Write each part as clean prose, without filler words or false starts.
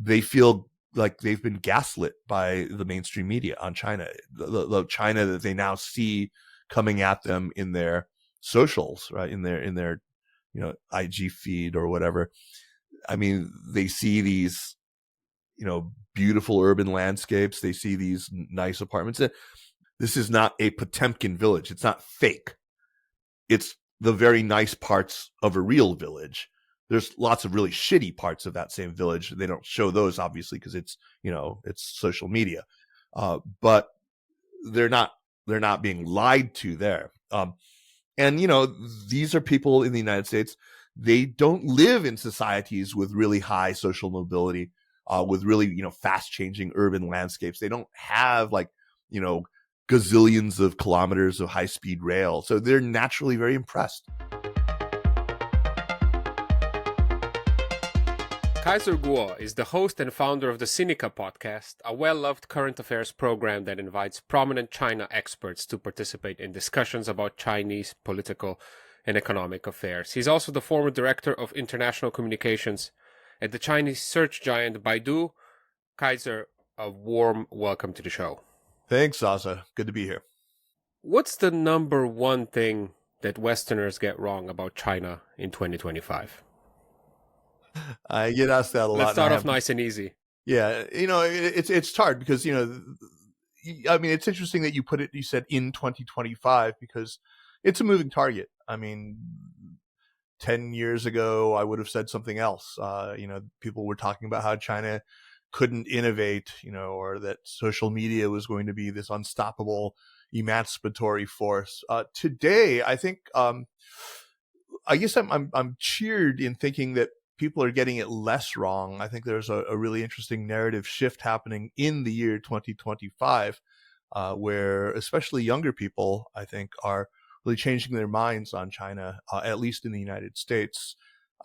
they feel like they've been gaslit by the mainstream media on China, the China that they now see coming at them in their socials, right? In their, IG feed or whatever. I mean, they see these, beautiful urban landscapes. They see these nice apartments. This is not a Potemkin village. It's not fake. It's the very nice parts of a real village. There's lots of really shitty parts of that same village. They don't show those, obviously, because it's social media. But they're not being lied to there. And these are people in the United States. They don't live in societies with really high social mobility, with really, fast changing urban landscapes. They don't have gazillions of kilometers of high speed rail. So they're naturally very impressed. Kaiser Kuo is the host and founder of the Sinica podcast, a well-loved current affairs program that invites prominent China experts to participate in discussions about Chinese political and economic affairs. He's also the former director of international communications at the Chinese search giant Baidu. Kaiser, a warm welcome to the show. Thanks, Zaza. Good to be here. What's the number one thing that Westerners get wrong about China in 2025? I get asked that a lot. Let's start off nice and easy. Yeah, it's hard because it's interesting that you said in 2025 because it's a moving target. I mean, 10 years ago I would have said something else. People were talking about how China couldn't innovate, or that social media was going to be this unstoppable emancipatory force. Today, I think, I guess I'm cheered in thinking that people are getting it less wrong. I think there's a really interesting narrative shift happening in the year 2025, where especially younger people, I think, are really changing their minds on China, at least in the United States.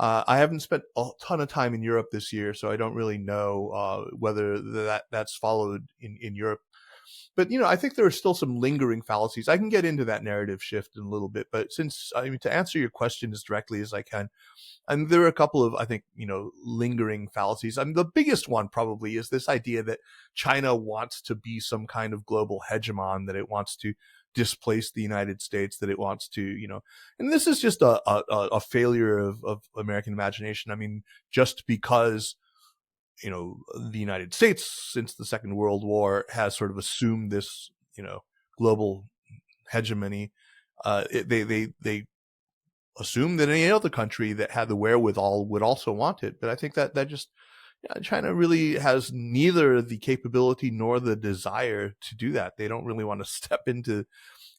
I haven't spent a ton of time in Europe this year, so I don't really know whether that's followed in Europe. But, I think there are still some lingering fallacies. I can get into that narrative shift in a little bit, but to answer your question as directly as I can, and there are a couple of, I think, lingering fallacies. I mean, the biggest one probably is this idea that China wants to be some kind of global hegemon, that it wants to displace the United States, that it wants to, and this is just a failure of American imagination. I mean, just because, the United States since the Second World War has sort of assumed this, global hegemony, they assume that any other country that had the wherewithal would also want it. But I think that just, China really has neither the capability nor the desire to do that. They don't really want to step into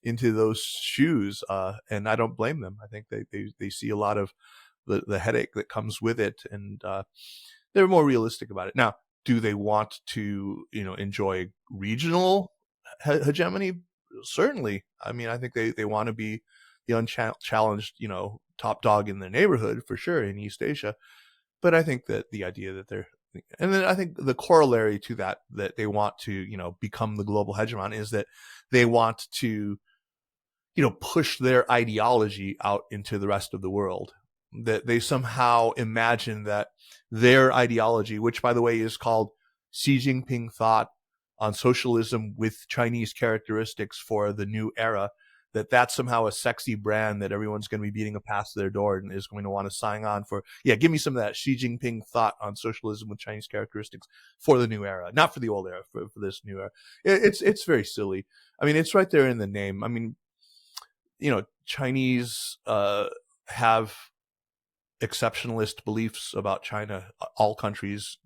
those shoes, and I don't blame them. I think they see a lot of the headache that comes with it, and they're more realistic about it. Now, do they want to enjoy regional hegemony? Certainly. I mean, I think they want to be the unchallenged, top dog in their neighborhood for sure in East Asia. But I think that the idea that and then I think the corollary to that they want to, become the global hegemon is that they want to, push their ideology out into the rest of the world. That they somehow imagine that their ideology, which by the way is called Xi Jinping thought on socialism with Chinese characteristics for the new era, that's somehow a sexy brand that everyone's going to be beating past their door and is going to want to sign on for. Yeah, give me some of that Xi Jinping thought on socialism with Chinese characteristics for the new era, not for the old era, for this new era. It's very silly. I mean, it's right there in the name. I mean, Chinese have exceptionalist beliefs about China. All countries,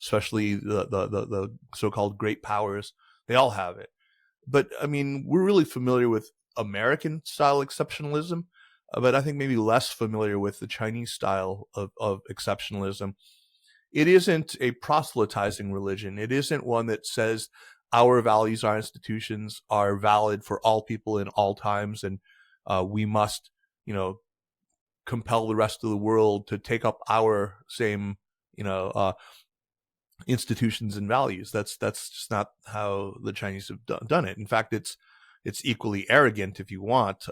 especially the so-called great powers, they all have it. But I mean, we're really familiar with American style exceptionalism, but I think maybe less familiar with the Chinese style of exceptionalism. It isn't a proselytizing religion. It isn't one that says our values, our institutions are valid for all people in all times, and we must, compel the rest of the world to take up our same, institutions and values. That's just not how the Chinese have done it. In fact, it's equally arrogant if you want.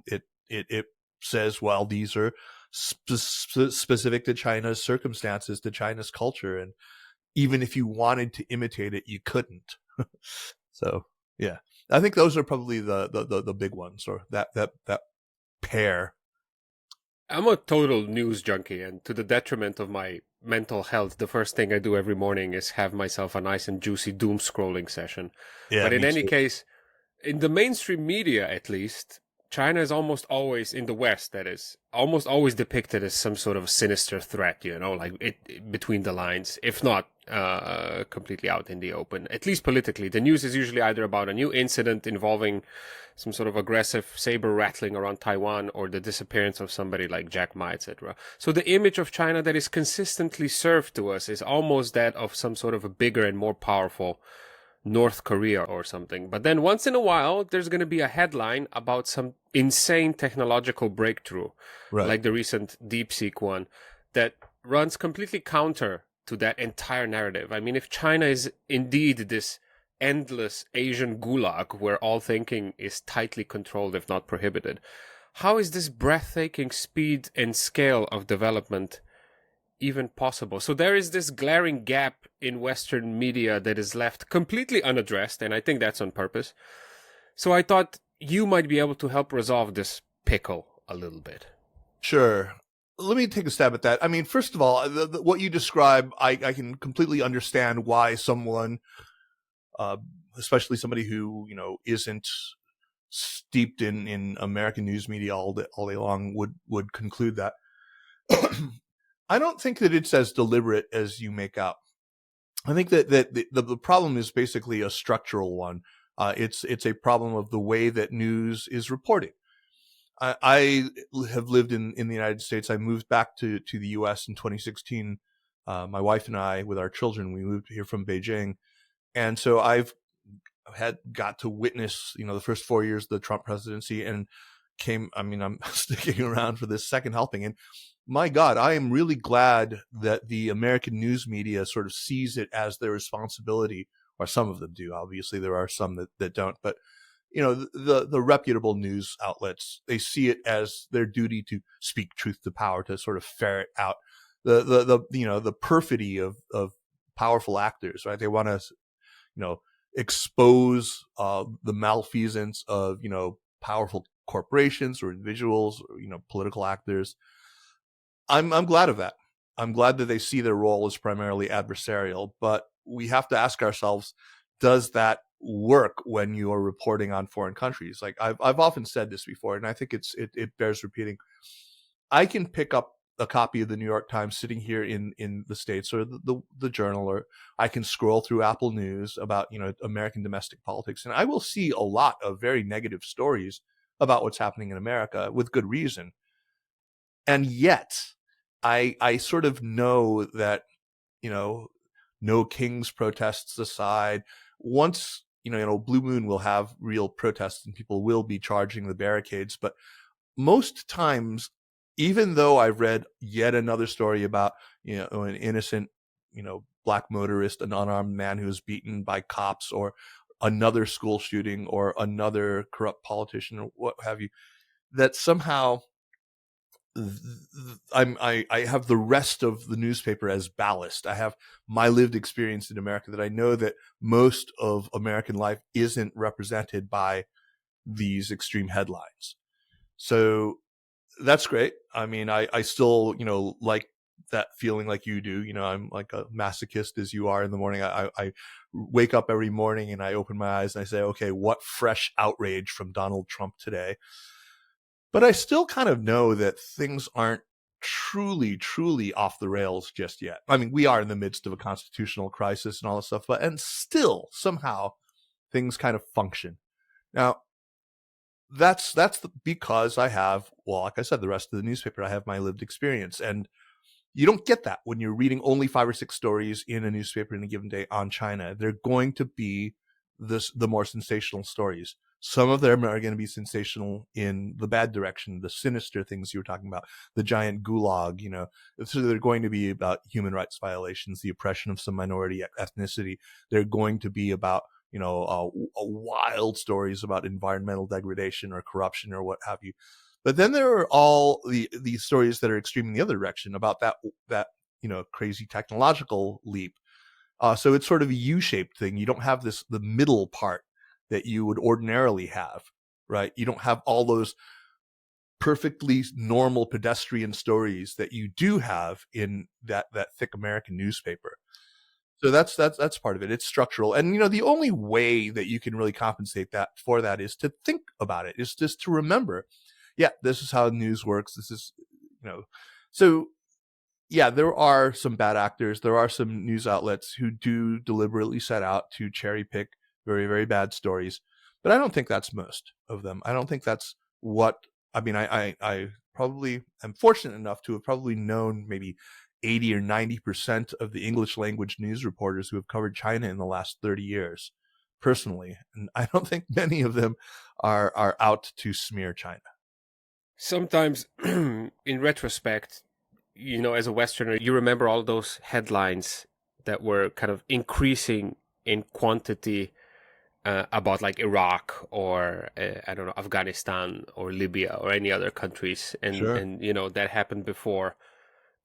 It says, well, these are specific to China's circumstances, to China's culture, and even if you wanted to imitate it, you couldn't. So yeah, I think those are probably the big ones, or that pair. I'm a total news junkie, and to the detriment of my mental health, the first thing I do every morning is have myself a nice and juicy doom scrolling session. Yeah, But in me any too. case, in the mainstream media at least, China is almost always, in the West that is, almost always depicted as some sort of sinister threat, like between the lines, if not completely out in the open. At least politically, the news is usually either about a new incident involving some sort of aggressive saber rattling around Taiwan, or the disappearance of somebody like Jack Ma, etc. So the image of China that is consistently served to us is almost that of some sort of a bigger and more powerful North Korea or something. But then once in a while, there's going to be a headline about some insane technological breakthrough, Right. like the recent DeepSeek one, that runs completely counter to that entire narrative. I mean, if China is indeed this endless Asian gulag where all thinking is tightly controlled, if not prohibited, how is this breathtaking speed and scale of development even possible? So there is this glaring gap in Western media that is left completely unaddressed, and I think that's on purpose. So I thought you might be able to help resolve this pickle a little bit. Sure. Let me take a stab at that. I mean, first of all, what you describe, I can completely understand why someone, especially somebody who isn't steeped in American news media all day long, would conclude that. I don't think that it's as deliberate as you make out. I think that the problem is basically a structural one. It's a problem of the way that news is reporting. I have lived in the United States. I moved back to the U.S. in 2016. My wife and I, with our children, we moved here from Beijing, and so I've got to witness the first 4 years of the Trump presidency, and I'm sticking around for this second helping, and my God, I am really glad that the American news media sort of sees it as their responsibility, or some of them do. Obviously, there are some that don't, but the reputable news outlets, they see it as their duty to speak truth to power, to sort of ferret out the perfidy of powerful actors, right? They want to expose the malfeasance of powerful corporations or individuals, or political actors. I'm glad of that. I'm glad that they see their role as primarily adversarial, but we have to ask ourselves, does that work when you are reporting on foreign countries? Like I've often said this before, and I think it bears repeating. I can pick up a copy of the New York Times sitting here in the States, or the Journal, or I can scroll through Apple News about American domestic politics, and I will see a lot of very negative stories about what's happening in America, with good reason. And yet I sort of know that, no king's protests aside, once, Blue Moon will have real protests and people will be charging the barricades. But most times, even though I've read yet another story about, an innocent, black motorist, an unarmed man who was beaten by cops, or another school shooting, or another corrupt politician, or what have you, that somehow I have the rest of the newspaper as ballast. I have my lived experience in America, that I know that most of American life isn't represented by these extreme headlines. So that's great. I mean, I still, like that feeling like you do. I'm like a masochist as you are in the morning. I wake up every morning and I open my eyes and I say, okay, what fresh outrage from Donald Trump today? But I still kind of know that things aren't truly, truly off the rails just yet. I mean, we are in the midst of a constitutional crisis and all this stuff, and still somehow things kind of function. Now, that's because I have, well, like I said, the rest of the newspaper, I have my lived experience. And you don't get that when you're reading only 5 or 6 stories in a newspaper in a given day on China. They're going to be the more sensational stories. Some of them are going to be sensational in the bad direction, the sinister things you were talking about, the giant gulag, So they're going to be about human rights violations, the oppression of some minority ethnicity. They're going to be about, wild stories about environmental degradation or corruption or what have you. But then there are all these stories that are extreme in the other direction about that crazy technological leap. So it's sort of a U-shaped thing. You don't have the middle part that you would ordinarily have, right? You don't have all those perfectly normal pedestrian stories that you do have in that thick American newspaper. So that's part of it. It's structural. And the only way that you can really compensate for that is to think about it. Is just to remember, yeah, this is how news works. This is, so yeah, there are some bad actors. There are some news outlets who do deliberately set out to cherry pick very, very bad stories. But I don't think that's most of them. I don't think that's what, I mean, I probably am fortunate enough to have probably known maybe 80 or 90% of the English language news reporters who have covered China in the last 30 years personally. And I don't think many of them are out to smear China. Sometimes in retrospect, as a Westerner, you remember all those headlines that were kind of increasing in quantity about like Iraq or I don't know, Afghanistan or Libya or any other countries, and Sure. and that happened before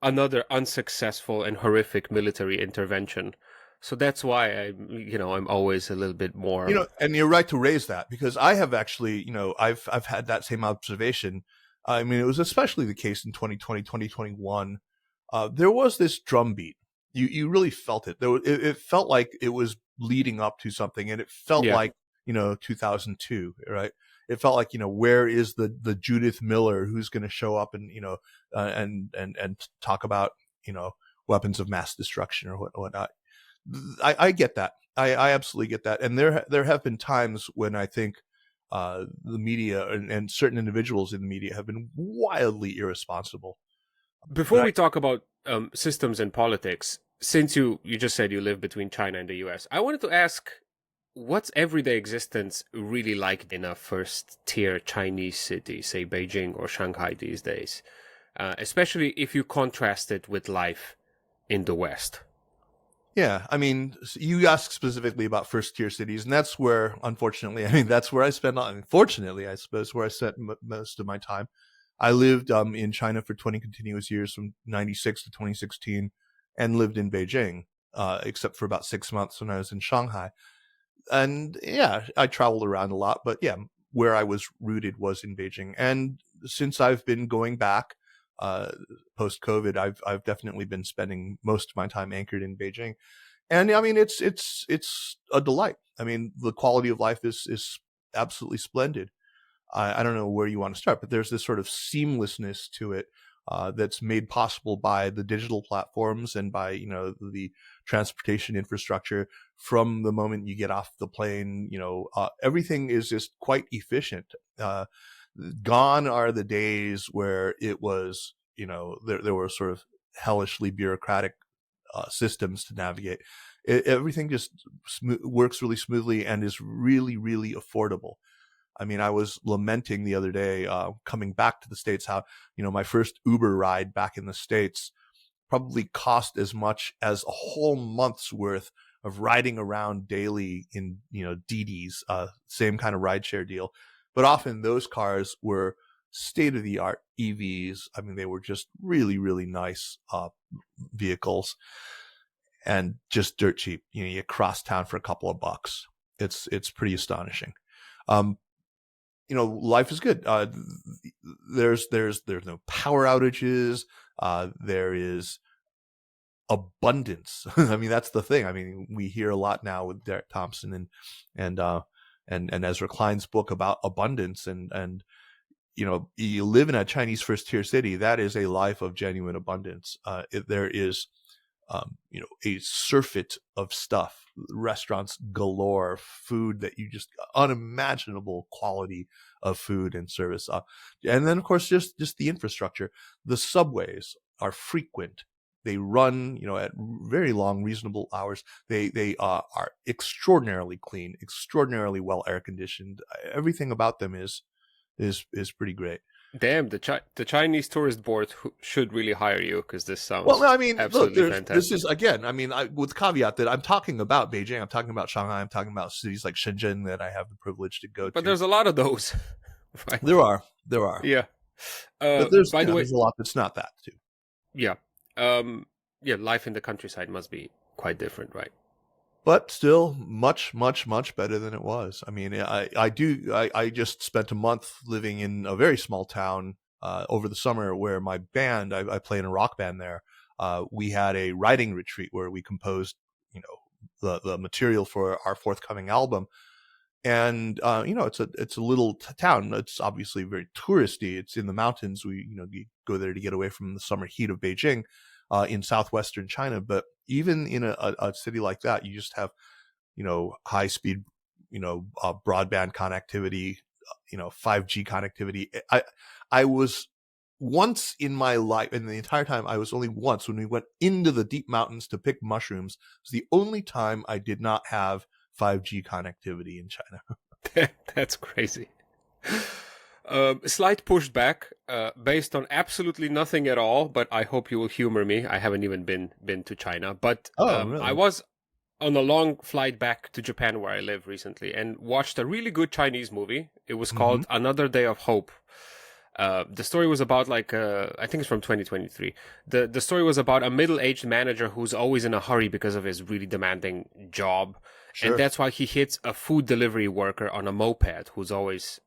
another unsuccessful and horrific military intervention. So that's why I'm always a little bit more. And you're right to raise that, because I have actually, I've had that same observation. I mean, it was especially the case in 2020, 2021. There was this drumbeat. You really felt it. It felt like it was leading up to something, and it felt like 2002, right? It felt like where is the Judith Miller who's going to show up and and talk about weapons of mass destruction or whatnot. I get that. I absolutely get that. And there have been times when I think the media and certain individuals in the media have been wildly irresponsible. Before we talk about systems and politics, since you just said you live between China and the US, I wanted to ask, what's everyday existence really like in a first-tier Chinese city, say Beijing or Shanghai these days? Especially if you contrast it with life in the West. Yeah, I mean, you ask specifically about first-tier cities, and that's where, unfortunately, that's where I spend. Unfortunately, I suppose, where I spent most of my time. I lived in China for 20 continuous years, from 96 to 2016, and lived in Beijing, except for about 6 months when I was in Shanghai. And yeah, I traveled around a lot, but yeah, where I was rooted was in Beijing. And since I've been going back post-COVID, I've definitely been spending most of my time anchored in Beijing. And I mean, it's a delight. I mean, the quality of life is absolutely splendid. I don't know where you want to start, but there's this sort of seamlessness to it that's made possible by the digital platforms and by the transportation infrastructure. From the moment you get off the plane, everything is just quite efficient. Gone are the days where it was, there were sort of hellishly bureaucratic systems to navigate. Everything just works really smoothly and is really, really affordable. I mean, I was lamenting the other day, coming back to the States, how, my first Uber ride back in the States probably cost as much as a whole month's worth of riding around daily in, DDs, same kind of rideshare deal. But often those cars were state-of-the-art EVs. I mean, they were just really, really nice vehicles and just dirt cheap. You cross town for a couple of bucks. It's pretty astonishing. Life is good. There's no power outages. There is abundance. I mean, that's the thing. I mean, we hear a lot now with Derek Thompson and Ezra Klein's book about abundance, and you live in a Chinese first-tier city. That is a life of genuine abundance. There is a surfeit of stuff, restaurants galore, food that you just unimaginable quality of food and service. And then of course, just the infrastructure. The subways are frequent. They run, at very long, reasonable hours. They are extraordinarily clean, extraordinarily well air conditioned. Everything about them is pretty great. Damn, the Chinese tourist board should really hire you, because this sounds absolutely fantastic. This is, again, with the caveat that I'm talking about Beijing, I'm talking about Shanghai, I'm talking about cities like Shenzhen that I have the privilege to go to. But there's a lot of those. Right? There are. Yeah. But there's By the way, there's a lot that's not that too. yeah, yeah, life in the countryside must be quite different, right? But still much, much, much better than it was. I mean, I just spent a month living in a very small town over the summer where my band, I play in a rock band there. We had a writing retreat where we composed, the material for our forthcoming album. And it's a little town. It's obviously very touristy. It's in the mountains. You go there to get away from the summer heat of Beijing, in southwestern China. But even in a city like that, you just have high speed, broadband connectivity, 5G connectivity. I was once in my life, and the entire time I was only once when we went into the deep mountains to pick mushrooms. It was the only time I did not have 5G connectivity in China. That's crazy. Slight pushback, based on absolutely nothing at all. But I hope you will humor me. I haven't even been to China, but Really? I was on a long flight back to Japan where I live recently and watched a really good Chinese movie. It was called Another Day of Hope. The story was about I think it's from 2023. The story was about a middle-aged manager who's always in a hurry because of his really demanding job. Sure. And that's why he hits a food delivery worker on a moped who's always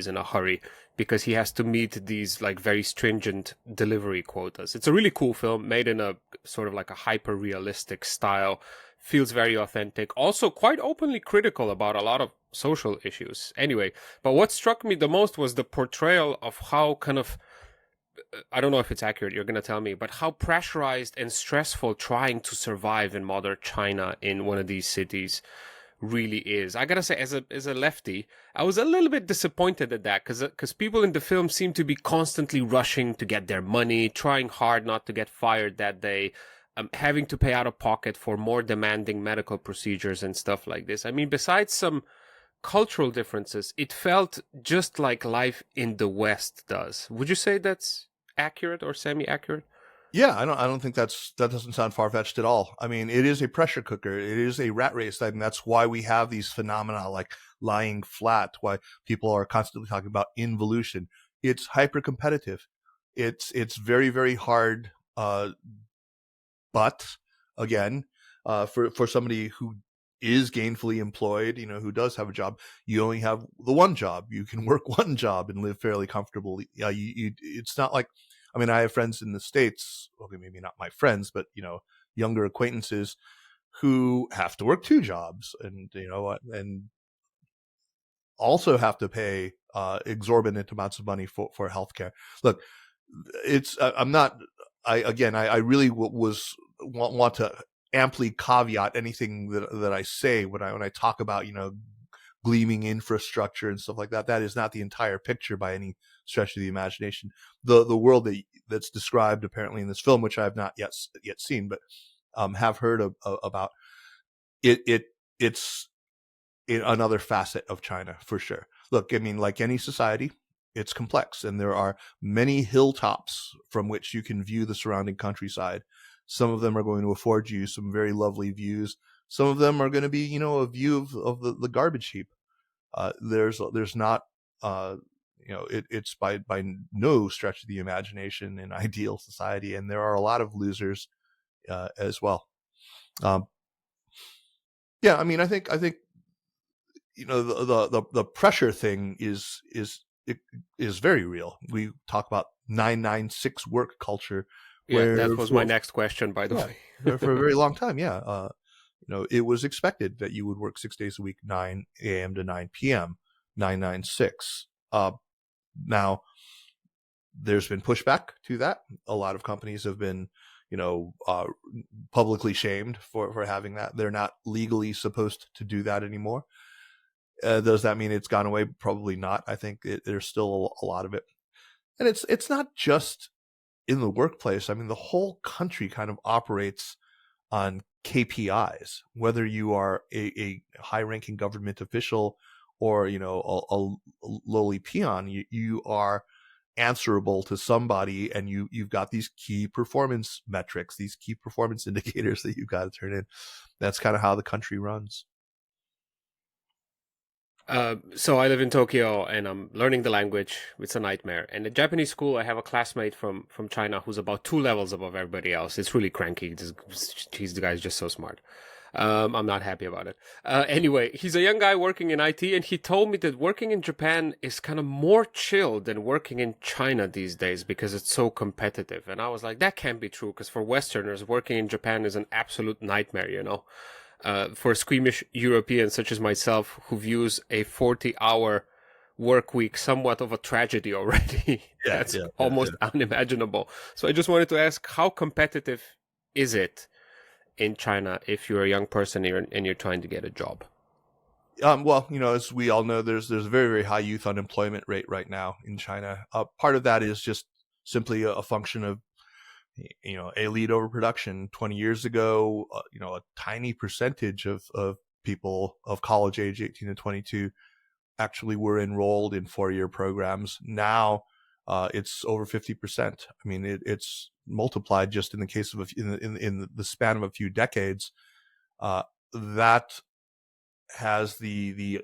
in a hurry because he has to meet these very stringent delivery quotas. It's a really cool film made in a sort of a hyper realistic style. Feels very authentic. Also quite openly critical about a lot of social issues. Anyway, but what struck me the most was the portrayal of how kind of, I don't know if it's accurate, you're going to tell me, but how pressurized and stressful trying to survive in modern China in one of these cities really is. I gotta say, as a lefty, I was a little bit disappointed at that because people in the film seem to be constantly rushing to get their money, trying hard not to get fired that day, having to pay out of pocket for more demanding medical procedures and stuff like this. I mean, besides some cultural differences, it felt just like life in the West does. Would you say that's accurate or semi-accurate? Yeah, I don't think that doesn't sound far-fetched at all. I mean, it is a pressure cooker. It is a rat race, and that's why we have these phenomena like lying flat, why people are constantly talking about involution. It's hyper competitive. It's very, very hard, but again, for somebody who is gainfully employed, who does have a job, you only have the one job. You can work one job and live fairly comfortably. Yeah, it's not like, I mean, I have friends in the States, okay, maybe not my friends, but younger acquaintances who have to work two jobs, and and also have to pay exorbitant amounts of money for healthcare. Look, I'm not. I really want to amply caveat anything that I say when I talk about gleaming infrastructure and stuff like that. That is not the entire picture by any stretch of the imagination. The world that's described apparently in this film, which I have not yet seen, but have heard about it. It's another facet of China for sure. Look, I mean, like any society, it's complex, and there are many hilltops from which you can view the surrounding countryside. Some of them are going to afford you some very lovely views. Some of them are going to be, a view of the garbage heap. There's not, it's by no stretch of the imagination an ideal society, and there are a lot of losers as well. Yeah, I mean, I think the pressure thing is very real. We talk about 996 work culture. Yeah, that was my next question, by the way. For a very long time, yeah. It was expected that you would work 6 days a week, 9 a.m. to 9 p.m., 996. Now, there's been pushback to that. A lot of companies have been, publicly shamed for having that. They're not legally supposed to do that anymore. Does that mean it's gone away? Probably not. I think there's still a lot of it. And it's not just in the workplace. I mean, the whole country kind of operates on KPIs, whether you are a high-ranking government official or, a lowly peon, you are answerable to somebody, and you've got these key performance metrics, these key performance indicators that you've got to turn in. That's kind of how the country runs. So I live in Tokyo and I'm learning the language. It's a nightmare. And at Japanese school, I have a classmate from China who's about 2 levels above everybody else. It's really cranky. He's the guy's just so smart. I'm not happy about it. Anyway, he's a young guy working in IT, and he told me that working in Japan is kind of more chill than working in China these days because it's so competitive. And I was like, that can't be true, because for Westerners, working in Japan is an absolute nightmare, you know? For squeamish Europeans such as myself who views a 40-hour work week somewhat of a tragedy already. That's almost unimaginable. So I just wanted to ask, how competitive is it in China if you're a young person and you're trying to get a job? Well, as we all know, there's a very, very high youth unemployment rate right now in China. Part of that is just simply a function of elite overproduction. 20 years ago, a tiny percentage of people of college age 18 to 22 actually were enrolled in 4-year programs. Now it's over 50%. I mean, it's multiplied just in the case of in the span of a few decades. That has it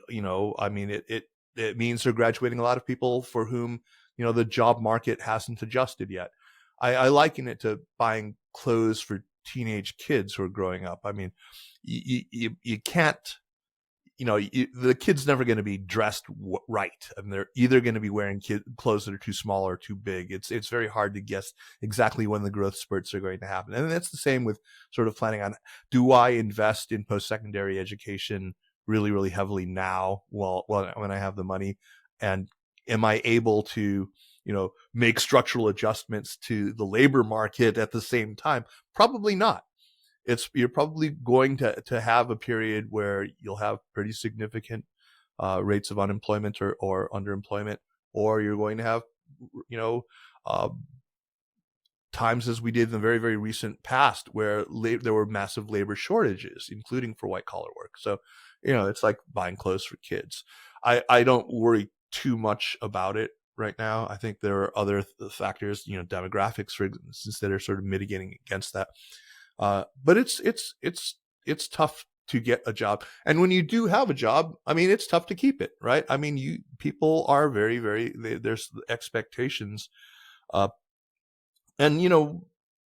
means they're graduating a lot of people for whom the job market hasn't adjusted yet. I liken it to buying clothes for teenage kids who are growing up. I mean, you can't, the kid's never going to be dressed right. I mean, they're either going to be wearing clothes that are too small or too big. It's very hard to guess exactly when the growth spurts are going to happen. And that's the same with sort of planning on, do I invest in post-secondary education really, really heavily now when I have the money? And am I able to make structural adjustments to the labor market at the same time? Probably not. You're probably going to have a period where you'll have pretty significant rates of unemployment or underemployment, or you're going to have, times as we did in the very, very recent past where there were massive labor shortages, including for white collar work. So, it's like buying clothes for kids. I don't worry too much about it right now. I think there are other factors, demographics, for instance, that are sort of mitigating against that. But it's tough to get a job. And when you do have a job, I mean, it's tough to keep it, right? I mean, people are very, very, there's expectations. And,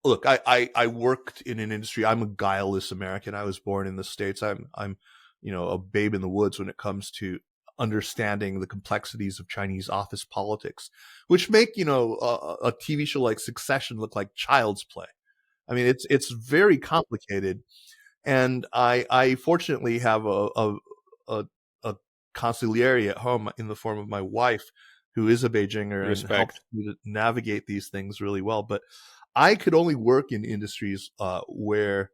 look, I worked in an industry. I'm a guileless American. I was born in the States. I'm, a babe in the woods when it comes to understanding the complexities of Chinese office politics, which make, a TV show like Succession look like child's play. I mean, it's very complicated, and I fortunately have a consigliere at home in the form of my wife, who is a Beijinger and helps me to navigate these things really well. But I could only work in industries where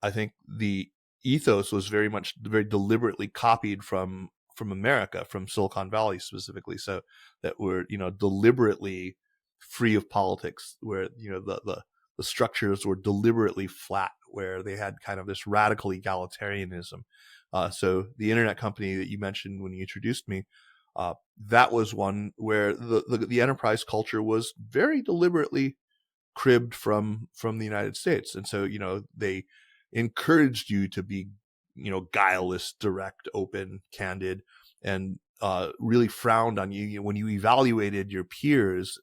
I think the ethos was very deliberately copied from America, from Silicon Valley specifically. So that we're deliberately free of politics, where the structures were deliberately flat, where they had kind of this radical egalitarianism. So the internet company that you mentioned when you introduced me, that was one where the enterprise culture was very deliberately cribbed from the United States. And so, they encouraged you to be, guileless, direct, open, candid, and really frowned on you. When you evaluated your peers,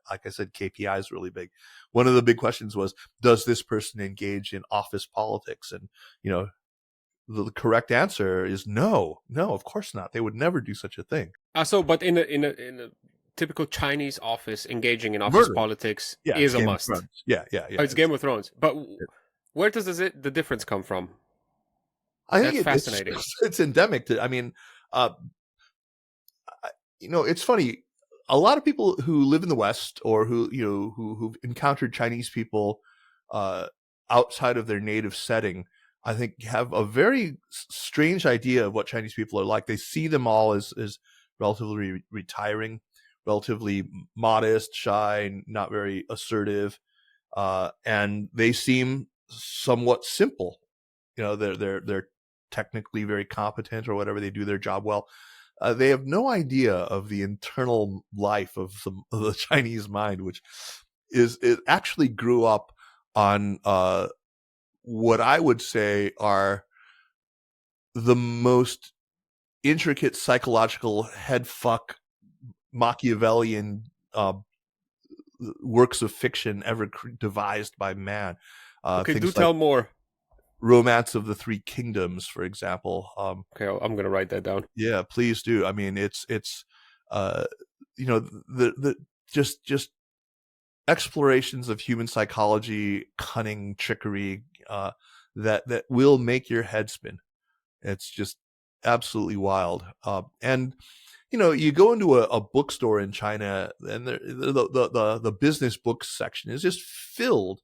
like I said, KPI is really big. One of the big questions was, does this person engage in office politics? And, the correct answer is no, of course not. They would never do such a thing. But in a typical Chinese office, engaging in office politics is a must. Yeah. Oh, it's Game of Thrones. But where does the difference come from? I think that's fascinating. It's endemic to, I mean, it's funny. A lot of people who live in the West, or who've encountered Chinese people outside of their native setting, I think have a very strange idea of what Chinese people are like. They see them all as relatively retiring, relatively modest, shy, not very assertive, and they seem somewhat simple. They're technically very competent or whatever. They do their job well. They have no idea of the internal life of the Chinese mind, which it actually grew up on what I would say are the most intricate psychological head fuck Machiavellian works of fiction ever devised by man. Okay, do Things like tell more. Romance of the Three Kingdoms, for example. Okay, I'm gonna write that down. Yeah, please do. I mean, it's the just explorations of human psychology, cunning, trickery, that will make your head spin. It's just absolutely wild. And you go into a bookstore in China, and the business books section is just filled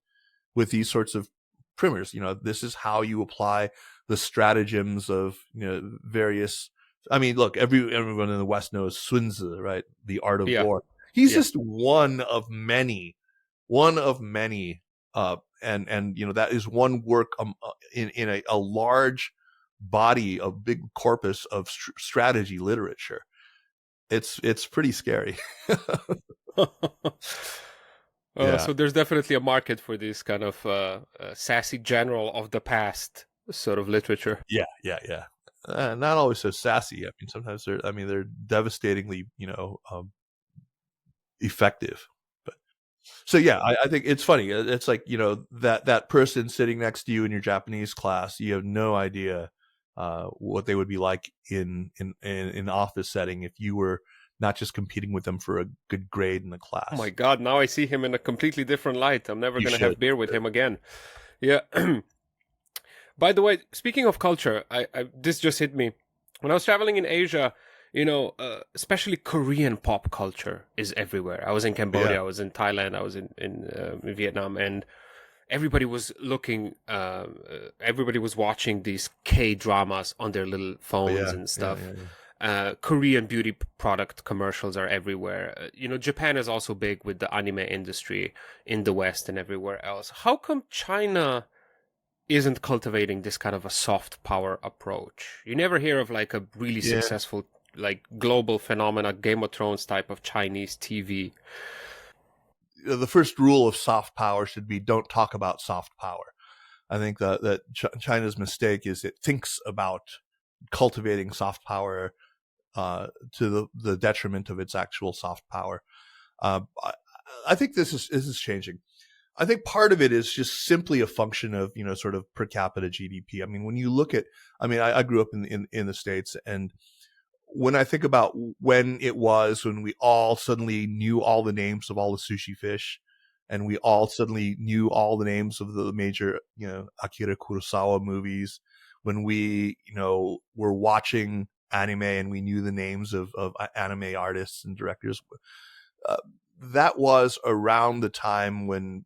with these sorts of primers. This is how you apply the stratagems of various. I mean, look, everyone in the West knows Sun Tzu, right? The Art of Yeah, War. He's yeah. just one of many, and that is one work in a large body, a big corpus of strategy literature. It's pretty scary. Yeah. So there's definitely a market for this kind of sassy general of the past sort of literature. Yeah. Not always so sassy. I mean, sometimes they're devastatingly, effective. But so yeah, I think it's funny. It's like that person sitting next to you in your Japanese class. You have no idea what they would be like in an office setting if you were not just competing with them for a good grade in the class. Oh my God, now I see him in a completely different light. I'm never going to have beer with him again. Yeah. By the way, speaking of culture, I this just hit me. When I was traveling in Asia, especially Korean pop culture is everywhere. I was in Cambodia, I was in Thailand, I was in Vietnam, and everybody was looking, everybody was watching these K-dramas on their little phones and stuff. Korean beauty product commercials are everywhere. Japan is also big with the anime industry in the West and everywhere else. How come China isn't cultivating this kind of a soft power approach? You never hear of like a really successful, like global phenomena, Game of Thrones type of Chinese TV. The first rule of soft power should be don't talk about soft power. I think that China's mistake is it thinks about cultivating soft power to the detriment of its actual soft power. I think this is changing. I think part of it is just simply a function of sort of per capita GDP. I mean, when you look at, I grew up in the States, and when I think about when we all suddenly knew all the names of all the sushi fish, and we all suddenly knew all the names of the major Akira Kurosawa movies, when we were watching anime and we knew the names of anime artists and directors, that was around the time when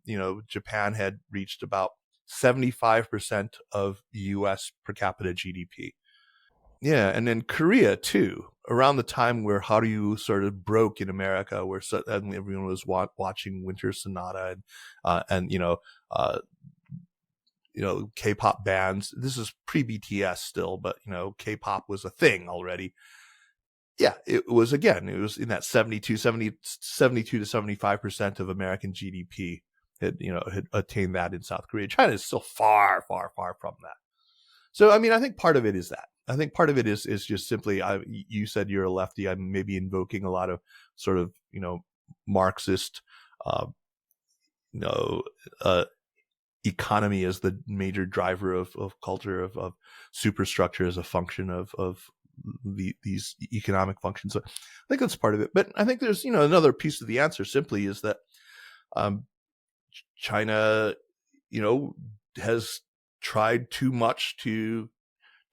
Japan had reached about 75% of U.S. per capita GDP. Yeah, and then Korea too, around the time where Hallyu sort of broke in America, where suddenly everyone was watching Winter Sonata and K-pop bands. This is pre-BTS still, but K-pop was a thing already. Yeah, it was in that 72 to 75% of American GDP had attained that in South Korea. China is still far, far, far from that. So, I think part of it is that. I think part of it is just simply, you said you're a lefty. I'm maybe invoking a lot of sort of, Marxist, economy as the major driver of culture, of superstructure as a function of these economic functions. So I think that's part of it. But I think there's, another piece of the answer simply is that China, has tried too much to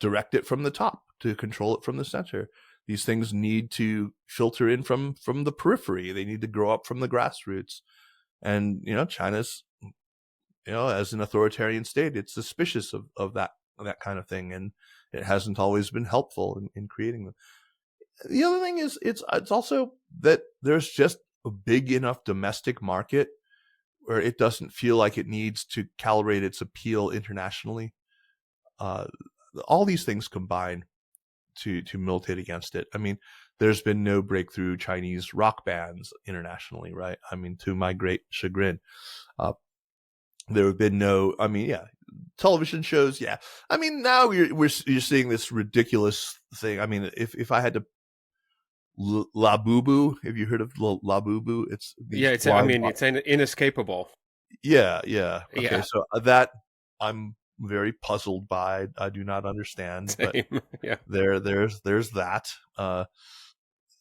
direct it from the top, to control it from the center. These things need to filter in from the periphery. They need to grow up from the grassroots. And, China's, as an authoritarian state, it's suspicious of that kind of thing. And it hasn't always been helpful in creating them. The other thing is it's also that there's just a big enough domestic market where it doesn't feel like it needs to calibrate its appeal internationally. All these things combine to militate against it. I mean, there's been no breakthrough Chinese rock bands internationally, right? I mean, to my great chagrin. There have been no, I mean, yeah, television shows, yeah. I mean, now you're seeing this ridiculous thing. I mean, if I had to, La Boo Boo, have you heard of La Boo Boo? It's Yeah, these it's I blind, mean it's inescapable. yeah, yeah. Okay, Yeah, so that I'm very puzzled by. I do not understand, but same. Yeah. there's that. There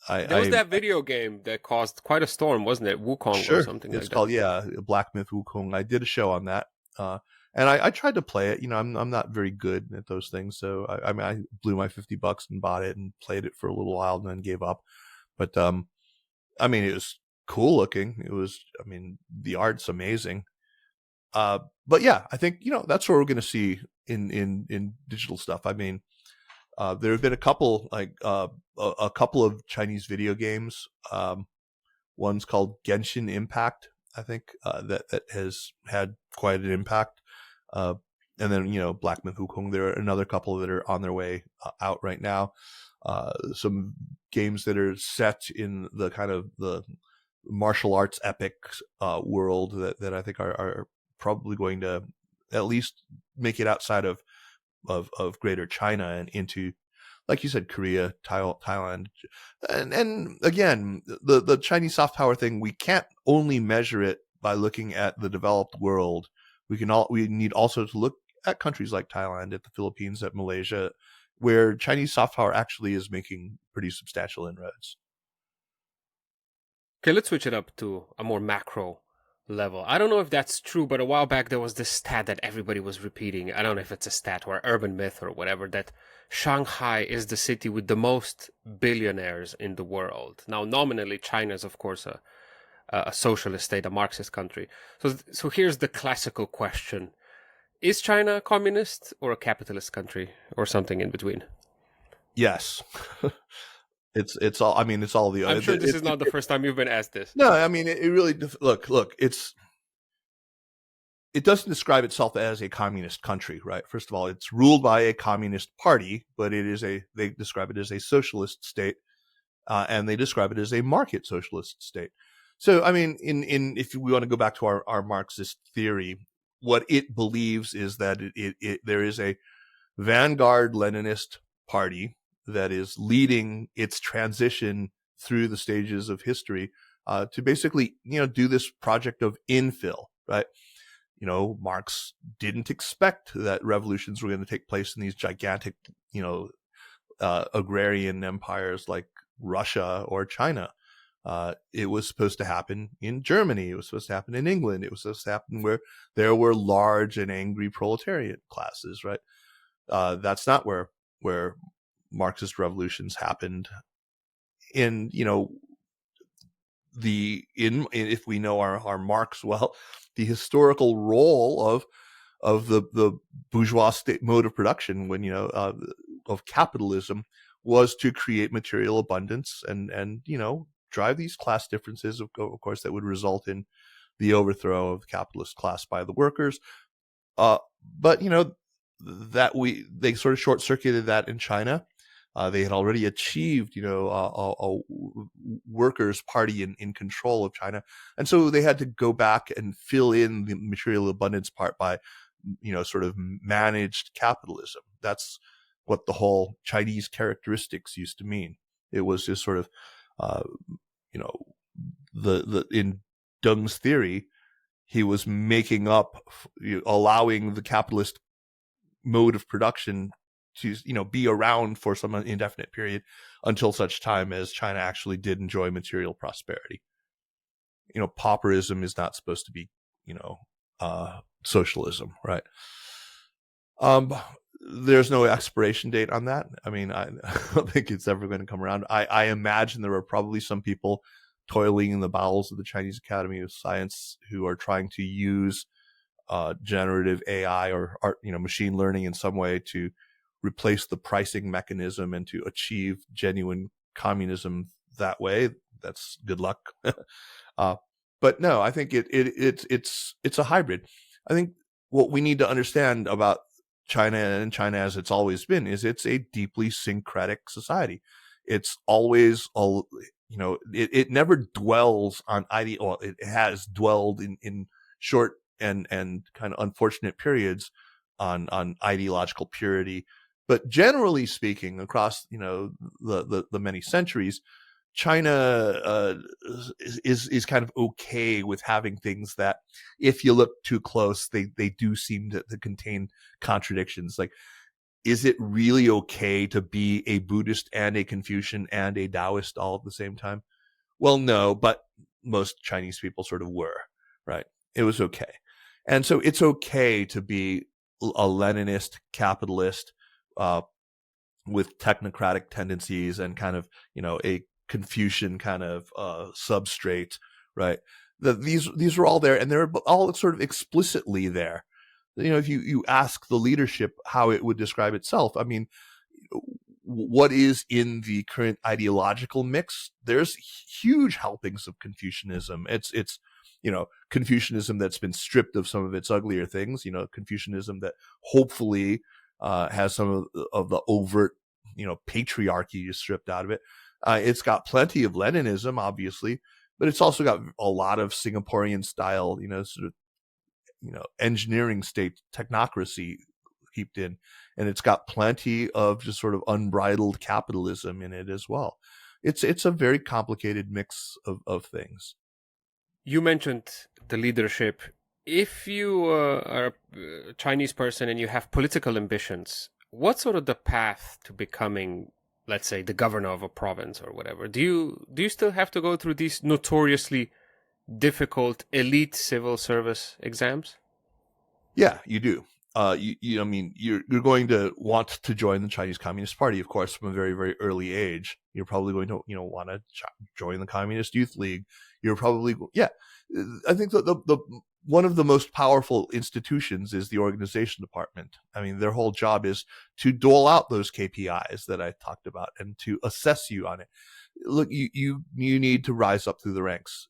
was I that video game that caused quite a storm, wasn't it? Wukong or Sure. something It's like that. called, yeah, Black Myth Wukong. I did a show on that. And I tried to play it. You know, I'm not very good at those things. So I mean, I blew my $50 and bought it and played it for a little while and then gave up. But I mean, it was cool looking. It was, I mean, the art's amazing. But yeah, I think, you know, that's what we're going to see in digital stuff. I mean, there have been a couple, like a couple of Chinese video games. One's called Genshin Impact, I think, that has had quite an impact. And then, you know, Black Myth Wukong. There are another couple that are on their way out right now. Some games that are set in the kind of the martial arts epic world that I think are probably going to at least make it outside of Greater China and into, like you said, Korea, Thailand, and again, the Chinese soft power thing. We can't only measure it by looking at the developed world. We need also to look at countries like Thailand, at the Philippines, at Malaysia, where Chinese soft power actually is making pretty substantial inroads. Okay, let's switch it up to a more macro level. I don't know if that's true, but a while back there was this stat that everybody was repeating. I don't know if it's a stat or urban myth or whatever, that Shanghai is the city with the most billionaires in the world. Now, nominally, China is, of course, a socialist state, a Marxist country. So here's the classical question. Is China a communist or a capitalist country or something in between? Yes. It's all. I mean, it's all the. I'm sure this is not the first time you've been asked this. No, I mean, it really. Look. It doesn't describe itself as a communist country, right? First of all, it's ruled by a communist party, but they describe it as a socialist state, and they describe it as a market socialist state. So, I mean, if we want to go back to our Marxist theory, what it believes is that there is a vanguard Leninist party that is leading its transition through the stages of history to basically, you know, do this project of infill, right? You know, Marx didn't expect that revolutions were going to take place in these gigantic, you know, agrarian empires like Russia or China. It was supposed to happen in Germany. It was supposed to happen in England. It was supposed to happen where there were large and angry proletariat classes, right? That's not where Marxist revolutions happened. In, you know, if we know our Marx well, the historical role of the bourgeois state mode of production, when, you know, of capitalism, was to create material abundance and you know, drive these class differences, of course, that would result in the overthrow of the capitalist class by the workers. But you know, they sort of short circuited that in China. They had already achieved, you know, a workers' party in control of China, and so they had to go back and fill in the material abundance part by, you know, sort of managed capitalism. That's what the whole Chinese characteristics used to mean. It was just sort of, you know, the in Deng's theory, he was making up, allowing the capitalist mode of production to, you know, be around for some indefinite period until such time as China actually did enjoy material prosperity. You know, pauperism is not supposed to be, you know, socialism, right? There's no expiration date on that. I mean, I don't think it's ever going to come around. I imagine there are probably some people toiling in the bowels of the Chinese Academy of Science who are trying to use generative AI or you know, machine learning in some way to replace the pricing mechanism and to achieve genuine communism that way. That's good luck. But no, I think it's a hybrid. I think what we need to understand about China, and China as it's always been, is it's a deeply syncretic society. It's always, you know, it never dwells on well, it has dwelled in short and kind of unfortunate periods on ideological purity. But generally speaking, across the many centuries, China is kind of okay with having things that, if you look too close, they do seem to contain contradictions. Like, is it really okay to be a Buddhist and a Confucian and a Taoist all at the same time? Well, no, but most Chinese people sort of were, right? It was okay. And so it's okay to be a Leninist capitalist with technocratic tendencies and kind of, a Confucian kind of substrate, right? These are all there, and they're all sort of explicitly there. If you ask the leadership how it would describe itself, I mean, what is in the current ideological mix? There's huge helpings of Confucianism. It's Confucianism that's been stripped of some of its uglier things. Confucianism that hopefully has some of the overt, patriarchy stripped out of it. It's got plenty of Leninism, obviously, but it's also got a lot of Singaporean style, sort of, engineering state technocracy heaped in, and it's got plenty of just sort of unbridled capitalism in it as well. It's a very complicated mix of things. You mentioned the leadership. If you are a Chinese person and you have political ambitions, what's sort of the path to becoming, let's say, the governor of a province or whatever? Do you still have to go through these notoriously difficult elite civil service exams? Yeah, you do. I mean, you're going to want to join the Chinese Communist Party, of course, from a very, very early age. You're probably going to, want to join the Communist Youth League. You're probably, yeah. I think the one of the most powerful institutions is the organization department. I mean, their whole job is to dole out those KPIs that I talked about and to assess you on it. Look, you need to rise up through the ranks.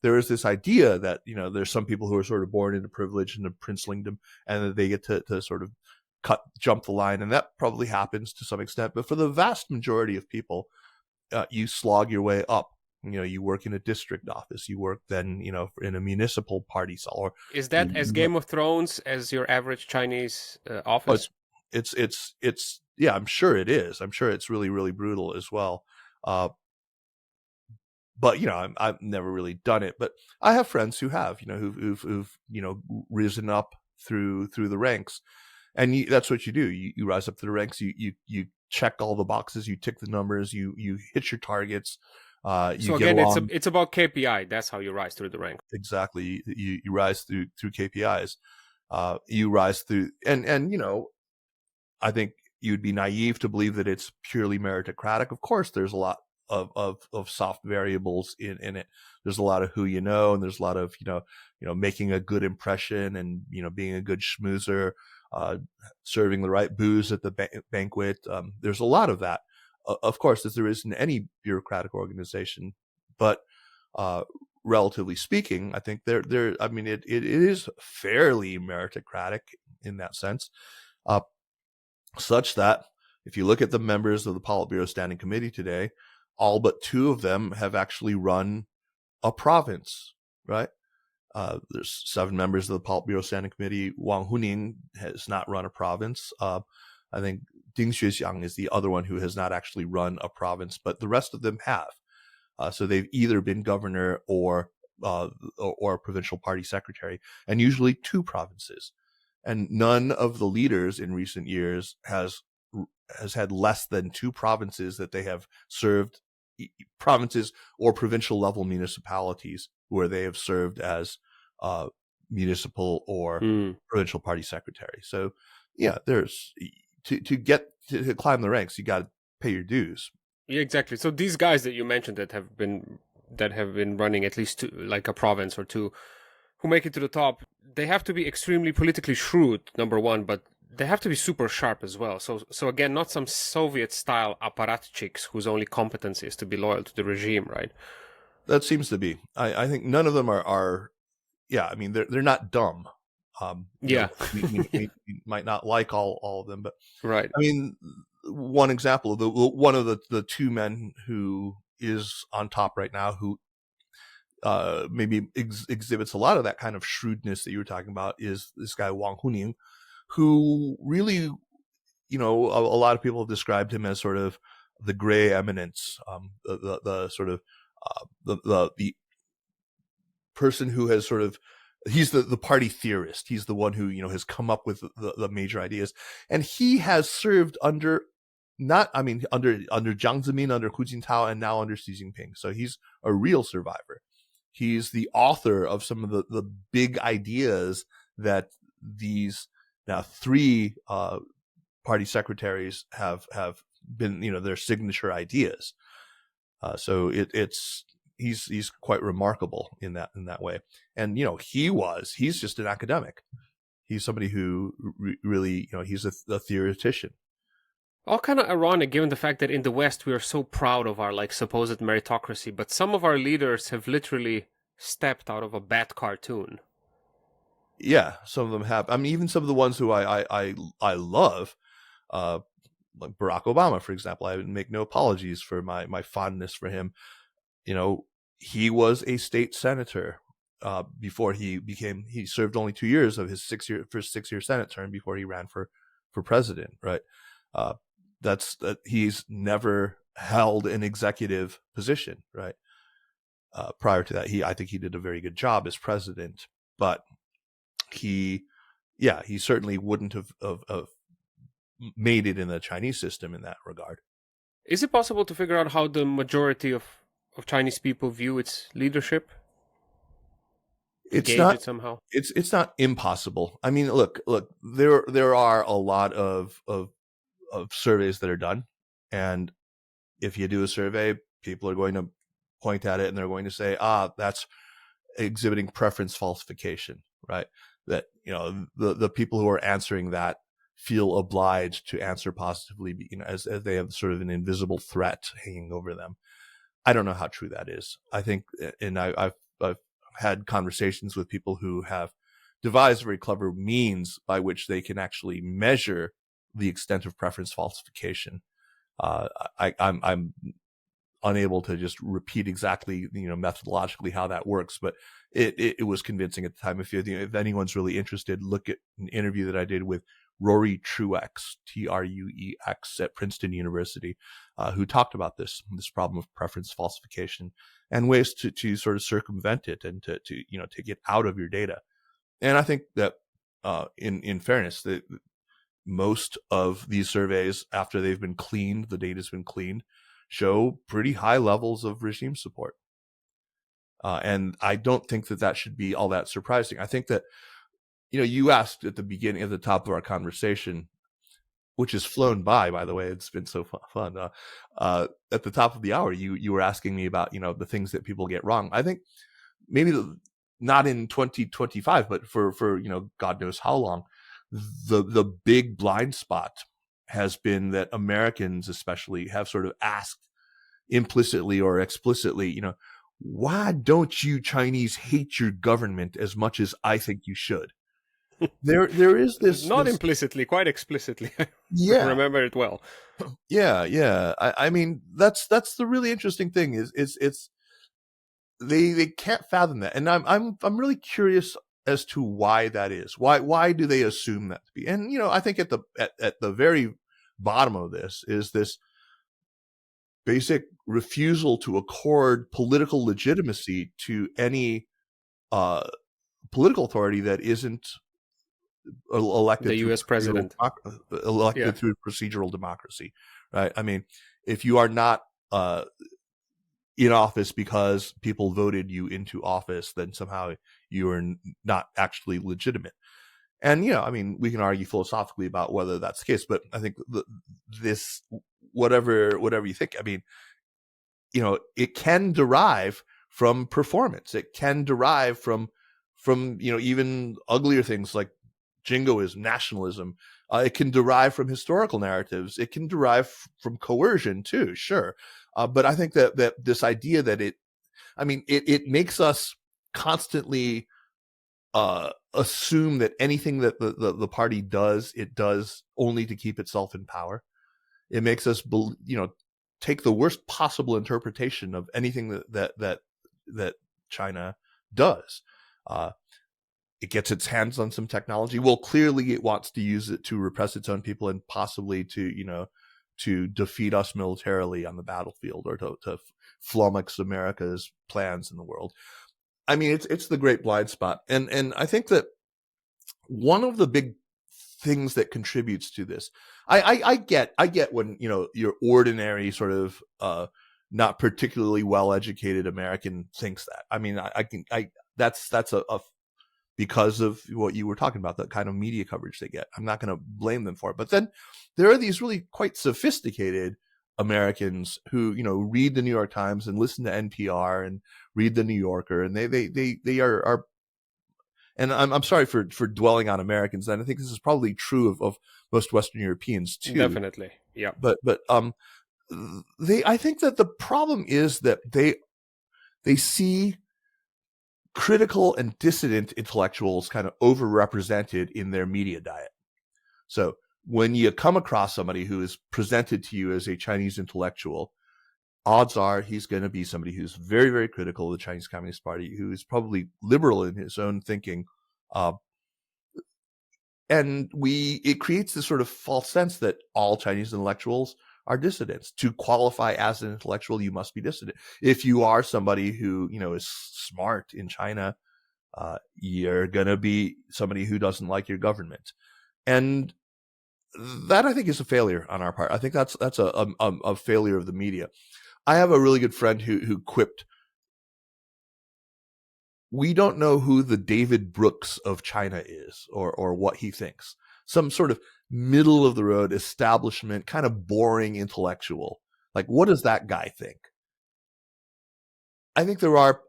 There is this idea that, there's some people who are sort of born into privilege and a princelingdom, and that they get to sort of jump the line. And that probably happens to some extent. But for the vast majority of people, you slog your way up. You work in a district office. You work then, in a municipal party cell. Or is that as Game of Thrones as your average Chinese office? It's yeah, I'm sure it is. I'm sure it's really, really brutal as well. But I've never really done it. But I have friends who have, who've risen up through the ranks, and that's what you do. You rise up through the ranks. You check all the boxes. You tick the numbers. You hit your targets. So again, it's about KPI. That's how you rise through the ranks. Exactly. You rise through KPIs. You rise through, and I think you'd be naive to believe that it's purely meritocratic. Of course, there's a lot of soft variables in it. There's a lot of who and there's a lot of making a good impression and being a good schmoozer, serving the right booze at the banquet. There's a lot of that, of course, as there is in any bureaucratic organization. But relatively speaking, I think I mean, it is fairly meritocratic in that sense, such that if you look at the members of the Politburo Standing Committee today, all but 2 of them have actually run a province, right? There's 7 members of the Politburo Standing Committee. Wang Huning has not run a province. I think Ding Xuexiang is the other one who has not actually run a province, but the rest of them have. So they've either been governor or provincial party secretary, and usually 2 provinces. And none of the leaders in recent years has had less than 2 provinces that they have served, provinces or provincial level municipalities where they have served as municipal or provincial party secretary. So yeah, there's to climb the ranks, you got to pay your dues. Yeah, exactly. So these guys that you mentioned that have been running at least like a province or 2, who make it to the top, they have to be extremely politically shrewd, number one, but they have to be super sharp as well. So again, not some Soviet-style apparatchiks whose only competence is to be loyal to the regime, right? That seems to be. I think none of them are. Yeah, I mean, they're not dumb. Yeah, we might not like all of them, but right. I mean, one example of one of the 2 men who is on top right now, who maybe exhibits a lot of that kind of shrewdness that you were talking about is this guy Wang Huning, who really, a lot of people have described him as sort of the gray eminence, the sort of the person who has sort of, he's the party theorist. He's the one who has come up with the major ideas, and he has served under under Jiang Zemin, under Hu Jintao, and now under Xi Jinping. So he's a real survivor. He's the author of some of the big ideas that these now three party secretaries have been, their signature ideas. So he's quite remarkable in that way. And he's just an academic. He's somebody who really, he's a theoretician. All kind of ironic, given the fact that in the West we are so proud of our supposed meritocracy, but some of our leaders have literally stepped out of a bad cartoon. Yeah, some of them have. I mean, even some of the ones who I love, like Barack Obama, for example. I would make no apologies for my fondness for him. He was a state senator before he served only 2 years of his first 6-year Senate term before he ran for president, right? He's never held an executive position, right? Prior to that, I think he did a very good job as president, but he certainly wouldn't have made it in the Chinese system in that regard. Is it possible to figure out how the majority of Chinese people view its leadership? It's not it somehow. It's not impossible. I mean, look. There are a lot of surveys that are done, and if you do a survey, people are going to point at it and they're going to say, that's exhibiting preference falsification, right? That the people who are answering that feel obliged to answer positively, as they have sort of an invisible threat hanging over them. I don't know how true that is. I think, and I've had conversations with people who have devised very clever means by which they can actually measure the extent of preference falsification. I'm unable to just repeat exactly, methodologically how that works, but it was convincing at the time. If anyone's really interested, look at an interview that I did with Rory Truex, Truex, at Princeton University, who talked about this problem of preference falsification and ways to sort of circumvent it and to get out of your data. And I think that in fairness, that most of these surveys, after they've been cleaned, the data's been cleaned, show pretty high levels of regime support. And I don't think that should be all that surprising. I think that, you asked at the beginning, at the top of our conversation, which has flown by the way, it's been so fun. At the top of the hour, you were asking me about, the things that people get wrong. I think maybe not in 2025, but for God knows how long, the big blind spot has been that Americans especially have sort of asked implicitly or explicitly, why don't you Chinese hate your government as much as I think you should? There is this not implicitly, quite explicitly. Yeah, I remember it well. Yeah. I mean, that's the really interesting thing is they can't fathom that, and I'm really curious as to why that is. Why do they assume that to be? And I think at the very bottom of this is this basic refusal to accord political legitimacy to any political authority that isn't elected, the U.S. president, elected through procedural democracy, right? I mean, if you are not in office because people voted you into office, then somehow you are not actually legitimate. And I mean, we can argue philosophically about whether that's the case, but I think this, whatever you think, I mean, it can derive from performance. It can derive from even uglier things like jingoism, nationalism. It can derive from historical narratives. It can derive from coercion too, sure. But I think that this idea that it makes us constantly assume that anything that the party does, it does only to keep itself in power. It makes us, take the worst possible interpretation of anything that China does. It gets its hands on some technology. Well, clearly it wants to use it to repress its own people and possibly to defeat us militarily on the battlefield, or to flummox America's plans in the world. I mean, it's the great blind spot. And I think that one of the big things that contributes to this, I get when, your ordinary sort of, not particularly well-educated American thinks that. I mean, that's a because of what you were talking about, the kind of media coverage they get. I'm not going to blame them for it. But then there are these really quite sophisticated Americans who, read the New York Times and listen to NPR and read the New Yorker, and they are, and I'm sorry for dwelling on Americans, and I think this is probably true of most Western Europeans too. Definitely. Yeah. But I think that the problem is that they see critical and dissident intellectuals kind of overrepresented in their media diet. So when you come across somebody who is presented to you as a Chinese intellectual, odds are he's going to be somebody who's very, very critical of the Chinese Communist Party, who is probably liberal in his own thinking. And it creates this sort of false sense that all Chinese intellectuals are dissidents. To qualify as an intellectual, you must be dissident. If you are somebody who, is smart in China, you're going to be somebody who doesn't like your government. And that, I think, is a failure on our part. I think that's a failure of the media. I have a really good friend who quipped, "We don't know who the David Brooks of China is, or what he thinks." Some sort of middle of the road establishment, kind of boring intellectual. Like, what does that guy think? I think there are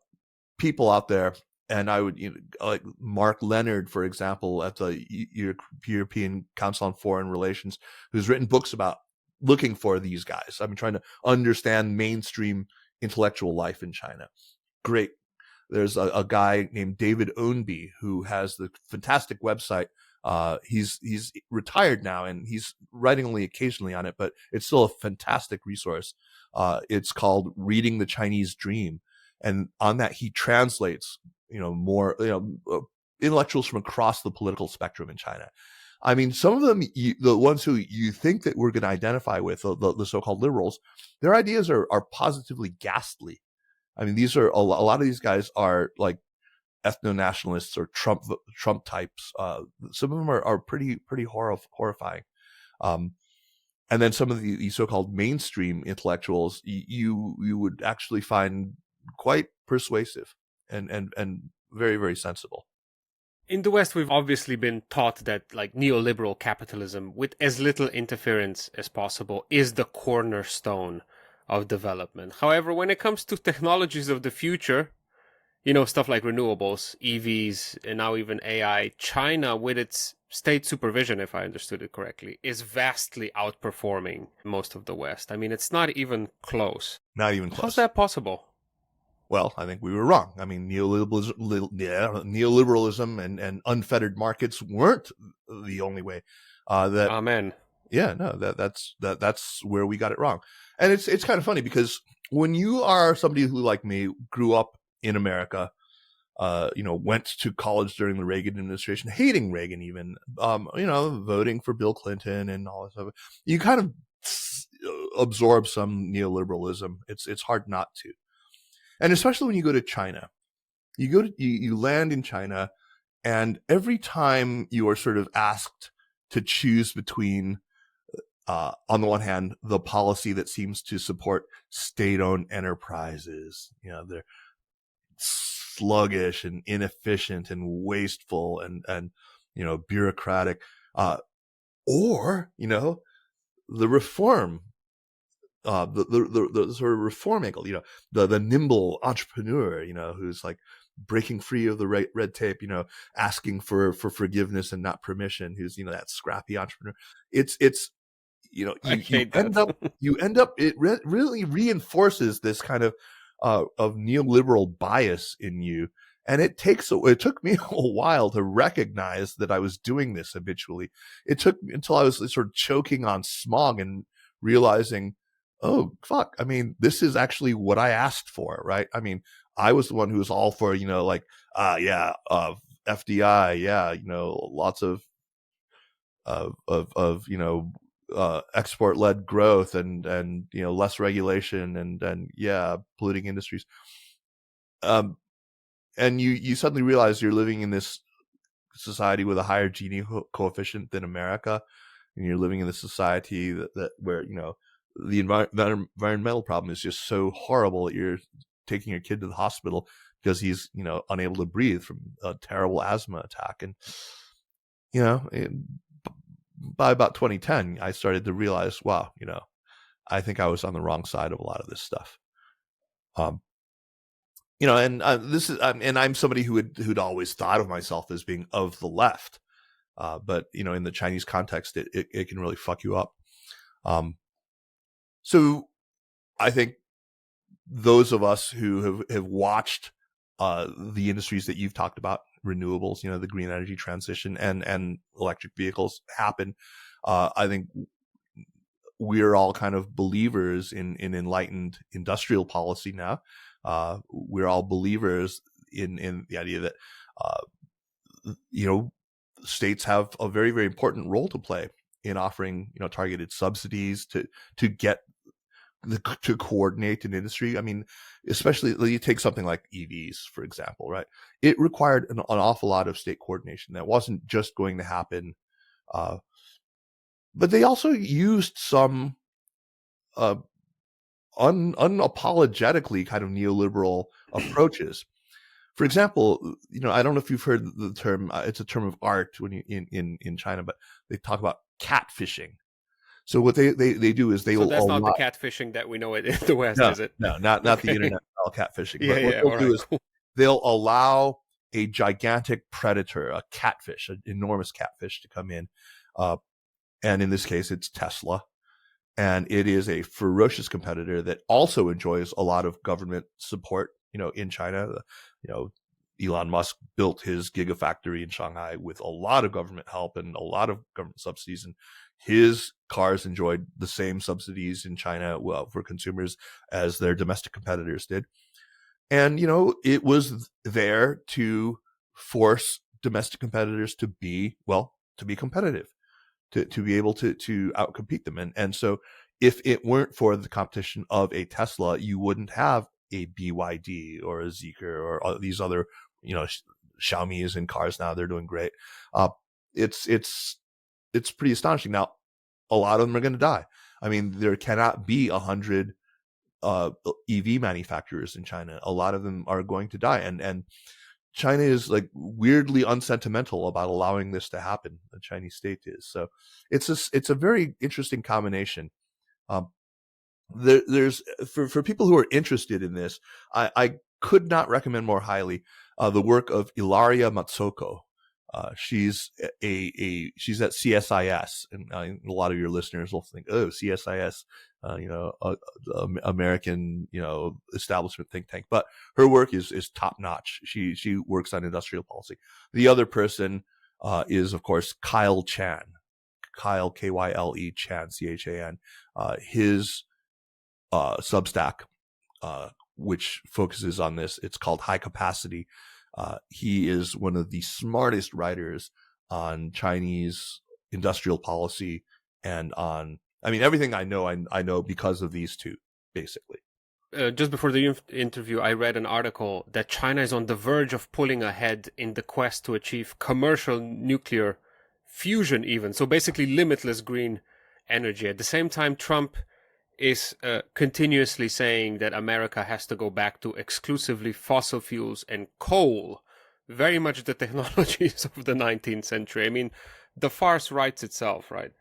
people out there, and I would, like Mark Leonard, for example, at the European Council on Foreign Relations, who's written books about looking for these guys. I mean, trying to understand mainstream intellectual life in China. Great. There's a guy named David Ownby who has the fantastic website. He's retired now, and he's writing only occasionally on it, but it's still a fantastic resource. It's called Reading the Chinese Dream. And on that, he translates, more, intellectuals from across the political spectrum in China. I mean, some of them, the ones who you think that we're going to identify with, the so-called liberals, their ideas are positively ghastly. I mean, these are a lot of these guys are like ethno-nationalists or Trump types. Some of them are pretty horrifying. And then some of the so-called mainstream intellectuals, you would actually find quite persuasive and very, very sensible. In the West, we've obviously been taught that like neoliberal capitalism, with as little interference as possible, is the cornerstone of development. However, when it comes to technologies of the future, stuff like renewables, EVs, and now even AI, China, with its state supervision, if I understood it correctly, is vastly outperforming most of the West. I mean, it's not even close. Not even close. How's that possible? Well, I think we were wrong. I mean, neoliberalism and unfettered markets weren't the only way. Amen. Yeah, no, that's where we got it wrong. And it's kind of funny because when you are somebody who, like me, grew up in America, went to college during the Reagan administration, hating Reagan even, voting for Bill Clinton and all that stuff, you kind of absorb some neoliberalism. It's hard not to. And especially when you go to China, you land in China, and every time you are sort of asked to choose between, on the one hand, the policy that seems to support state-owned enterprises, they're sluggish and inefficient and wasteful and bureaucratic, or the reform. The sort of reform angle, the nimble entrepreneur, who's like breaking free of the red tape, asking for forgiveness and not permission, who's, that scrappy entrepreneur. It's you end up, it really reinforces this kind of neoliberal bias in you. And it took me a while to recognize that I was doing this habitually. It took me until I was sort of choking on smog and realizing oh, fuck. I mean, this is actually what I asked for, right? I mean, I was the one who was all for, like, FDI, lots of export led growth and less regulation and polluting industries. And you suddenly realize you're living in this society with a higher Gini coefficient than America, and you're living in this society that where the environmental problem is just so horrible that you're taking your kid to the hospital because he's unable to breathe from a terrible asthma attack. And by about 2010, I started to realize, wow, I think I was on the wrong side of a lot of this stuff. And this is, and I'm somebody who'd always thought of myself as being of the left, but in the Chinese context, it can really fuck you up. So I think those of us who have watched the industries that you've talked about, renewables, the green energy transition and electric vehicles happen, I think we're all kind of believers in enlightened industrial policy now. We're all believers in the idea that states have a very, very important role to play in offering targeted subsidies to get to coordinate an industry. I mean, especially you take something like EVs, for example, right? It required an awful lot of state coordination. That wasn't just going to happen. But they also used some unapologetically kind of neoliberal approaches. For example, I don't know if you've heard the term. It's a term of art when you in China, but they talk about catfishing. So what they do is they will. So that's not the catfishing that we know it in the West, is it? No, not the internet style catfishing. Yeah, but what they'll do is they'll allow a gigantic predator, a catfish, an enormous catfish, to come in, and in this case, it's Tesla, and it is a ferocious competitor that also enjoys a lot of government support. In China, Elon Musk built his gigafactory in Shanghai with a lot of government help and a lot of government subsidies, and his cars enjoyed the same subsidies in China, for consumers as their domestic competitors did. And, it was there to force domestic competitors to be competitive, to be able to outcompete them. And so if it weren't for the competition of a Tesla, you wouldn't have a BYD or a Zeekr or these other, Xiaomi is in cars now. They're doing great. It's pretty astonishing. Now, a lot of them are going to die. I mean, there cannot be 100 EV manufacturers in China. A lot of them are going to die. And China is like weirdly unsentimental about allowing this to happen. The Chinese state is. So it's a very interesting combination. There's for people who are interested in this, I could not recommend more highly the work of Ilaria Matsoko. She's she's at CSIS, and a lot of your listeners will think, oh, CSIS, American, establishment think tank. But her work is top notch. She works on industrial policy. The other person is, of course, Kyle Chan, Kyle Chan, CHAN. His Substack, which focuses on this. It's called High Capacity. He is one of the smartest writers on Chinese industrial policy and on, everything I know because of these two, basically. Just before the interview, I read an article that China is on the verge of pulling ahead in the quest to achieve commercial nuclear fusion even. So basically limitless green energy. At the same time, Trump is continuously saying that America has to go back to exclusively fossil fuels and coal, very much the technologies of the 19th century. The farce writes itself, right?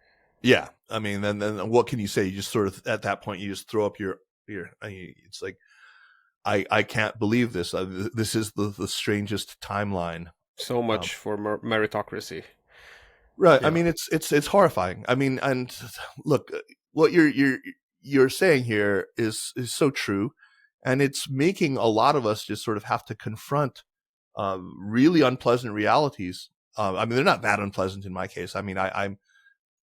Yeah. Then what can you say? You just sort of, at that point, you just throw up your it's like, I can't believe this. This is the strangest timeline. So much for meritocracy. Right. Yeah. It's horrifying. And look, what you're saying here is so true, and it's making a lot of us just sort of have to confront really unpleasant realities. They're not that unpleasant in my case. I'm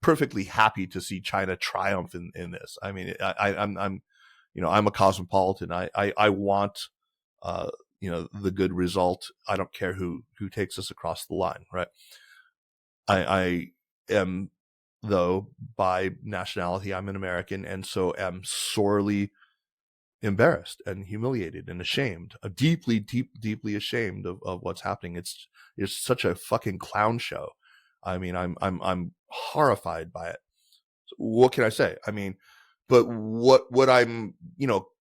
perfectly happy to see China triumph in this. I mean, I'm I'm a cosmopolitan. I want the good result. I don't care who takes us across the line, right? I am, though, by nationality, I'm an American, and so am sorely embarrassed and humiliated and ashamed, deeply ashamed of what's happening. It's such a fucking clown show. I mean, I'm horrified by it. So what can I say? I mean, but what I'm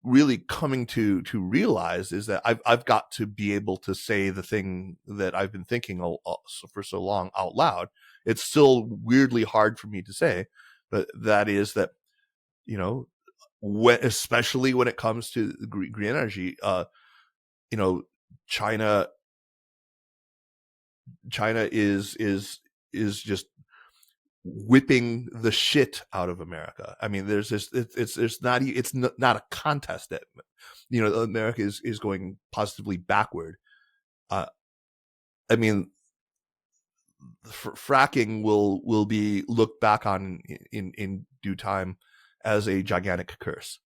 really coming to realize is that I've got to be able to say the thing that I've been thinking for so long out loud. It's still weirdly hard for me to say, but that is that especially when it comes to green energy, China is just whipping the shit out of America. I mean, it's not a contest that America is going positively backward. I mean, fracking will be looked back on in due time as a gigantic curse.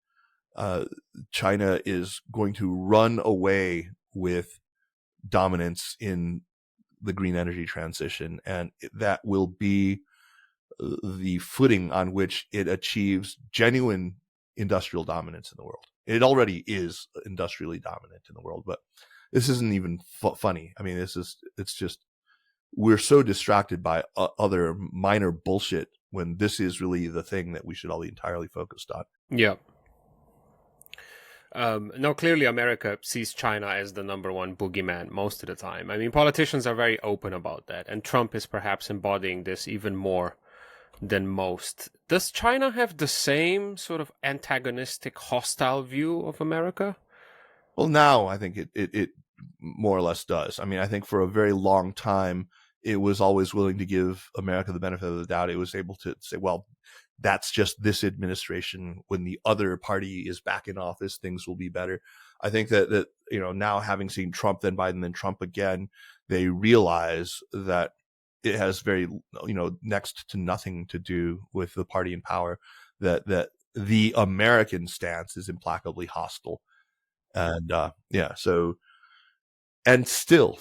China is going to run away with dominance in the green energy transition, and that will be the footing on which it achieves genuine industrial dominance in the world. It already is industrially dominant in the world, but this isn't even funny. I mean, it's just we're so distracted by other minor bullshit when this is really the thing that we should all be entirely focused on. Yeah. No, clearly America sees China as the number one boogeyman most of the time. I mean, politicians are very open about that, and Trump is perhaps embodying this even more than most. Does China have the same sort of antagonistic, hostile view of America? Well, now I think it more or less does. I mean, I think for a very long time, it was always willing to give America the benefit of the doubt. It was able to say, well, that's just this administration. When the other party is back in office, things will be better. I think that now, having seen Trump, then Biden, then Trump again, they realize that it has very next to nothing to do with the party in power. That the American stance is implacably hostile, and so. And still,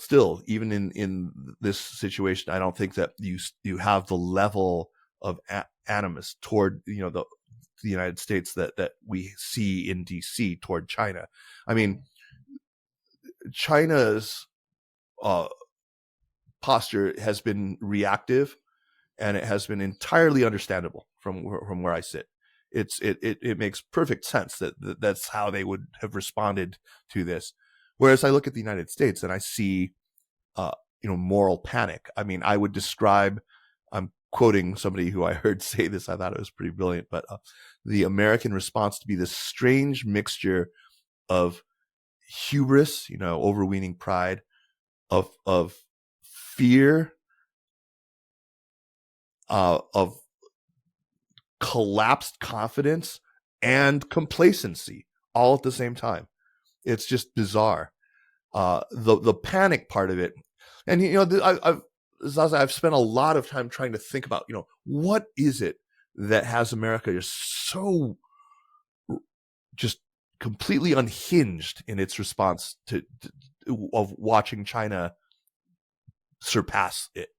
even in this situation, I don't think that you have the level of animus toward the United States that we see in DC toward China. I mean, China's posture has been reactive, and it has been entirely understandable from where I sit. It makes perfect sense that that's how they would have responded to this. Whereas I look at the United States and I see, moral panic. I mean, I would describe, I'm quoting somebody who I heard say this, I thought it was pretty brilliant, but the American response to be this strange mixture of hubris, overweening pride, of fear, of collapsed confidence, and complacency, all at the same time. It's just bizarre. The panic part of it, and I've spent a lot of time trying to think about what is it that has America just completely unhinged in its response of watching China surpass it.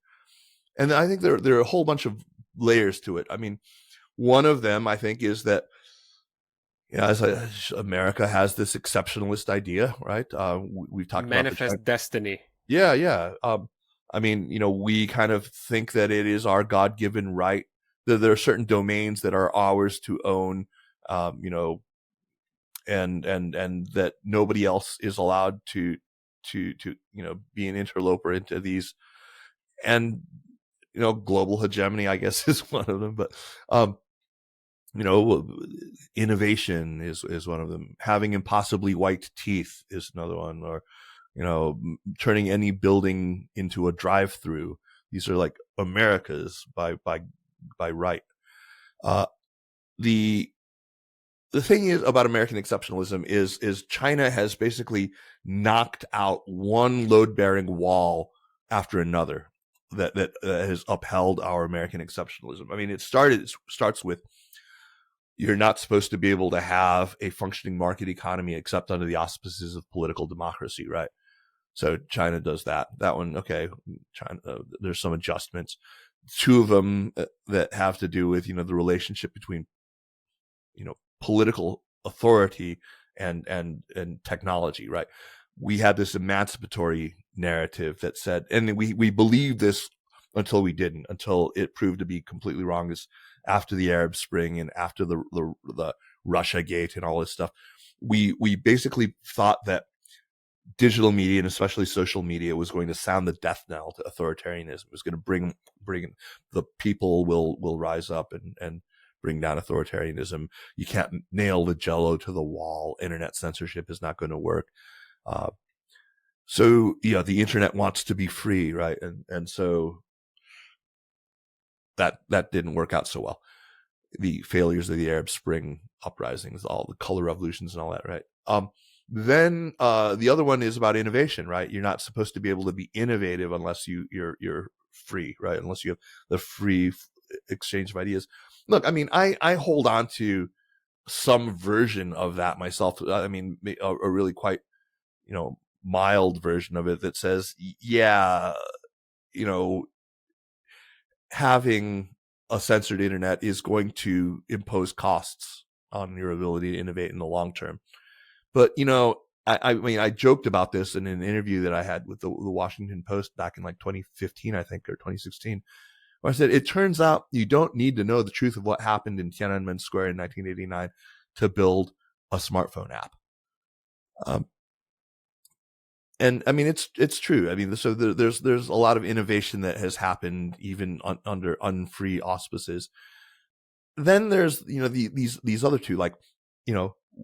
And I think there are a whole bunch of layers to it. I mean, one of them I think is that America has this exceptionalist idea, right? We've talked about manifest destiny. Yeah. I mean, we kind of think that it is our God-given right. There are certain domains that are ours to own, and that nobody else is allowed to be an interloper into these. And global hegemony, I guess, is one of them. But innovation is one of them. Having impossibly white teeth is another one, or turning any building into a drive-through. These are like America's by right. The thing is about American exceptionalism is China has basically knocked out one load-bearing wall after another. that has upheld our American exceptionalism. I mean, it starts with, you're not supposed to be able to have a functioning market economy except under the auspices of political democracy, right? So China does that. That one, okay. China, there's some adjustments. Two of them that have to do with, the relationship between, political authority and technology, right? We had this emancipatory narrative that said, and we believed this until we didn't, until it proved to be completely wrong. Is after the Arab Spring and after the Russia Gate and all this stuff, we basically thought that digital media, and especially social media, was going to sound the death knell to authoritarianism. It was going to bring the people will rise up and bring down authoritarianism. You can't nail the jello to the wall. Internet censorship is not going to work. So the internet wants to be free, right? And so that didn't work out so well. The failures of the Arab Spring uprisings, all the color revolutions and all that, right? Then the other one is about innovation, right? You're not supposed to be able to be innovative unless you're free, right? Unless you have the free exchange of ideas. Look, I mean, I hold on to some version of that myself. I mean, a really quite, mild version of it that says, yeah, having a censored internet is going to impose costs on your ability to innovate in the long term. But, I mean, I joked about this in an interview that I had with the Washington Post back in like 2015, I think, or 2016, where I said, it turns out you don't need to know the truth of what happened in Tiananmen Square in 1989 to build a smartphone app. And I mean, it's true. I mean, so there's a lot of innovation that has happened even under unfree auspices. Then there's, these other two, like,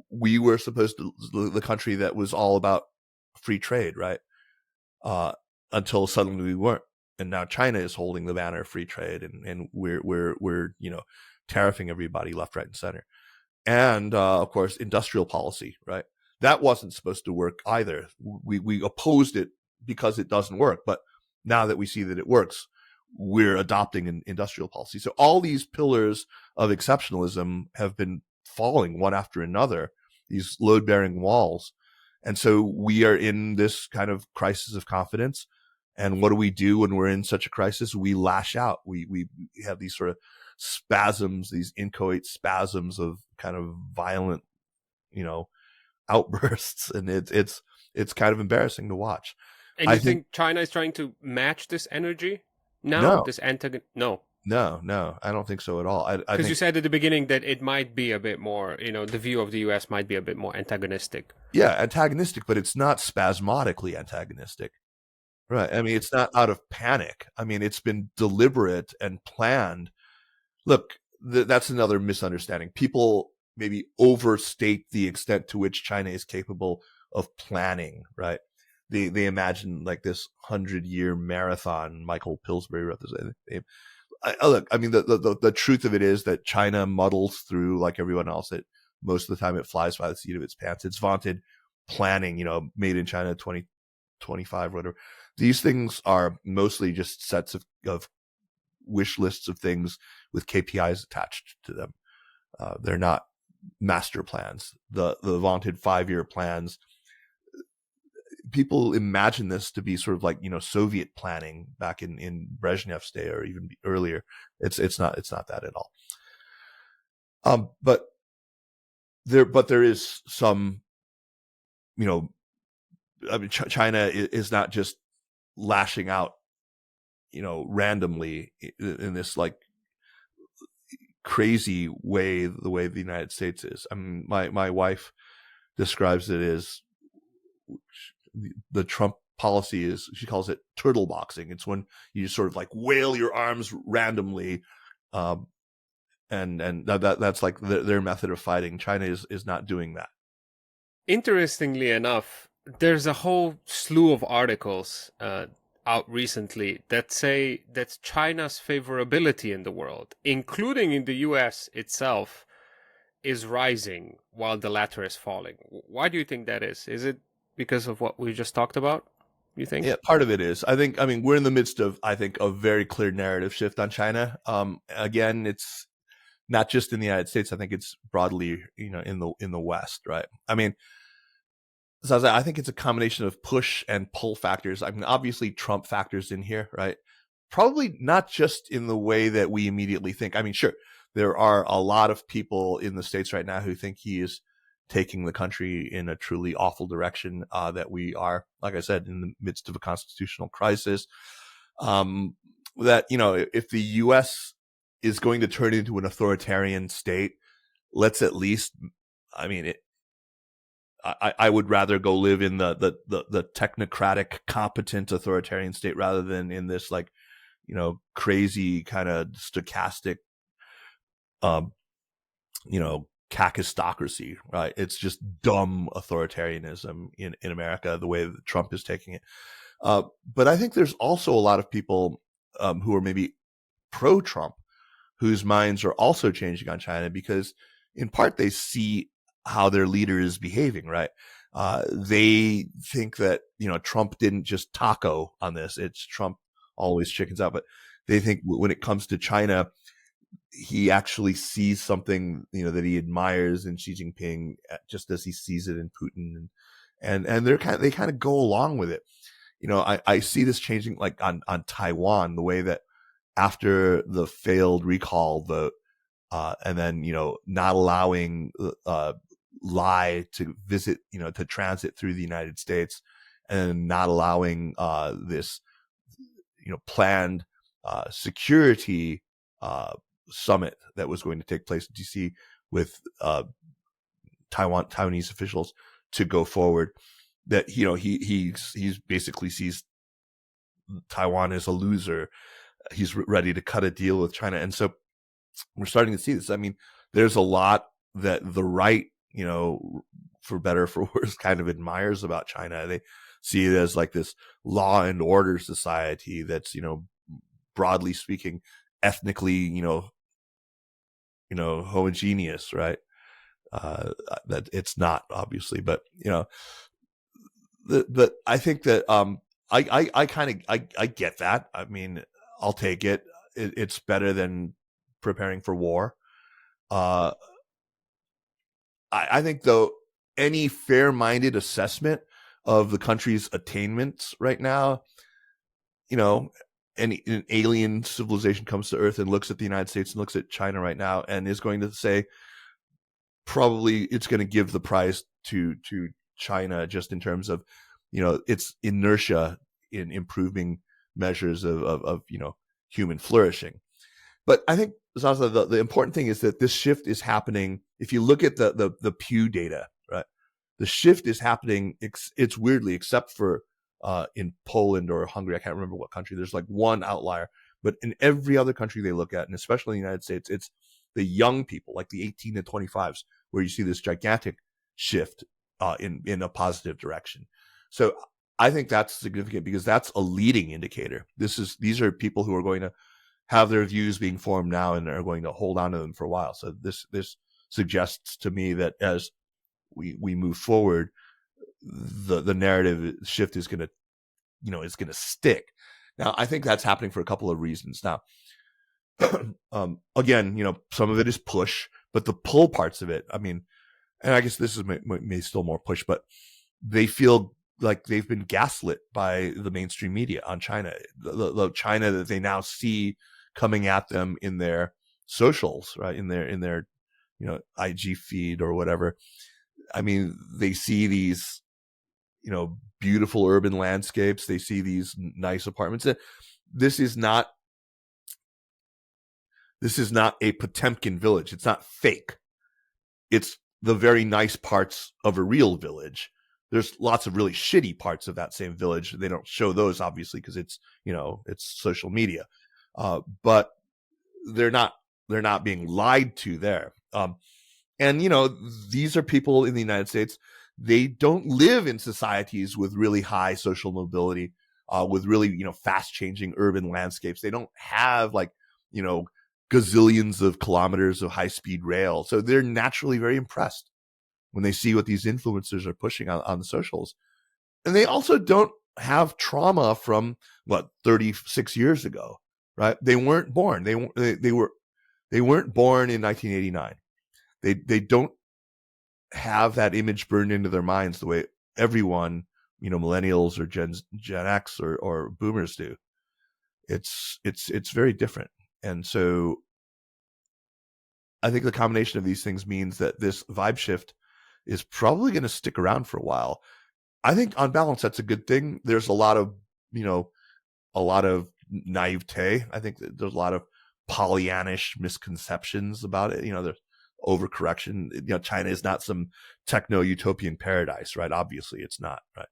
we were supposed to, the country that was all about free trade, right? Until suddenly we weren't. And now China is holding the banner of free trade, and we're tariffing everybody left, right, and center. And of course, industrial policy, right? That wasn't supposed to work either. We opposed it because it doesn't work. But now that we see that it works, we're adopting an industrial policy. So all these pillars of exceptionalism have been falling one after another, these load-bearing walls. And so we are in this kind of crisis of confidence. And what do we do when we're in such a crisis? We lash out. We have these sort of spasms, these inchoate spasms of kind of violent, outbursts, and it's kind of embarrassing to watch. And you think China is trying to match this energy now? No. This No, I don't think so at all. Because you said at the beginning that it might be a bit more, the view of the U.S. might be a bit more antagonistic. Yeah, antagonistic, but it's not spasmodically antagonistic. Right. I mean, it's not out of panic. I mean, it's been deliberate and planned. Look, that's another misunderstanding. People maybe overstate the extent to which China is capable of planning, right? They imagine like this 100-year marathon. Michael Pillsbury wrote this. Look, I mean, the truth of it is that China muddles through like everyone else. Most of the time it flies by the seat of its pants. It's vaunted planning, made in China 2025, whatever. These things are mostly just sets of wish lists of things with KPIs attached to them. They're not master plans. The vaunted 5-year plans, people imagine this to be sort of like, Soviet planning back in Brezhnev's day or even earlier. It's not that at all. But there is some, I mean, China is not just lashing out, randomly in this like crazy way, the way the United States is. I mean, my wife describes it as the Trump policy is, she calls it turtle boxing. It's when you sort of like wail your arms randomly. And that's like their method of fighting. China is not doing that. Interestingly enough, there's a whole slew of articles out recently that say that China's favorability in the world, including in the US itself, is rising while the latter is falling. Why do you think that is? Is it because of what we just talked about? you think? Yeah, part of it is. I mean, we're in the midst of, I think, a very clear narrative shift on China. Again, it's not just in the United States. I think it's broadly, in the West, right? I mean, so I think it's a combination of push and pull factors. I mean, obviously Trump factors in here, right? Probably not just in the way that we immediately think. I mean, sure, there are a lot of people in the States right now who think he is taking the country in a truly awful direction, that we are, like I said, in the midst of a constitutional crisis. That, if the U.S. is going to turn into an authoritarian state, let's at least, I mean, I would rather go live in the technocratic, competent authoritarian state rather than in this, like, crazy kind of stochastic, kakistocracy, right? It's just dumb authoritarianism in America, the way that Trump is taking it. But I think there's also a lot of people who are maybe pro-Trump, whose minds are also changing on China because, in part, they see how their leader is behaving, right? They think that, Trump didn't just taco on this. It's Trump always chickens out. But they think when it comes to China, he actually sees something, that he admires in Xi Jinping, just as he sees it in Putin. And they kind of go along with it. I see this changing, like on Taiwan, the way that after the failed recall vote, and then, not allowing Lai to visit, to transit through the United States, and not allowing this, planned security summit that was going to take place in DC with Taiwanese officials to go forward. That, he's basically sees Taiwan as a loser. He's ready to cut a deal with China. And so we're starting to see this. I mean, there's a lot that the right, for better or for worse, kind of admires about China. They see it as like this law and order society that's, broadly speaking, ethnically, homogeneous, right? That it's not, obviously, but, I think that, I get that. I mean, I'll take it. It's better than preparing for war. I think, though, any fair-minded assessment of the country's attainments right now, an alien civilization comes to Earth and looks at the United States and looks at China right now and is going to say probably it's going to give the prize to China, just in terms of, its inertia in improving measures of human flourishing. But I think, Zaza, the important thing is that this shift is happening. If you look at the Pew data, right, the shift is happening. It's weirdly, except for in Poland or Hungary, I can't remember what country. There's like one outlier, but in every other country they look at, and especially in the United States, it's the young people, like the 18 to 25s, where you see this gigantic shift in a positive direction. So I think that's significant because that's a leading indicator. These are people who are going to have their views being formed now and are going to hold on to them for a while. So this suggests to me that as we move forward, the narrative shift is going to stick. Now, I think that's happening for a couple of reasons. Now, again, some of it is push, but the pull parts of it, I mean, and I guess this is may still more push, but they feel like they've been gaslit by the mainstream media on China. The China that they now see coming at them in their socials, right? In their IG feed or whatever. I mean, they see these, beautiful urban landscapes. They see these nice apartments. This is not a Potemkin village. It's not fake. It's the very nice parts of a real village. There's lots of really shitty parts of that same village. They don't show those, obviously, because it's social media. But they're not being lied to there. And these are people in the United States. They don't live in societies with really high social mobility, with really, fast changing urban landscapes. They don't have gazillions of kilometers of high speed rail. So they're naturally very impressed when they see what these influencers are pushing on the socials. And they also don't have trauma from 36 years ago, right? They weren't born. They weren't born in 1989. They don't have that image burned into their minds the way everyone, millennials or Gen X or boomers do. It's very different. And so I think the combination of these things means that this vibe shift is probably going to stick around for a while. I think on balance, that's a good thing. There's a lot of naivete. I think that there's a lot of Pollyannish misconceptions about it. There's overcorrection. China is not some techno-utopian paradise, right? Obviously, it's not, right?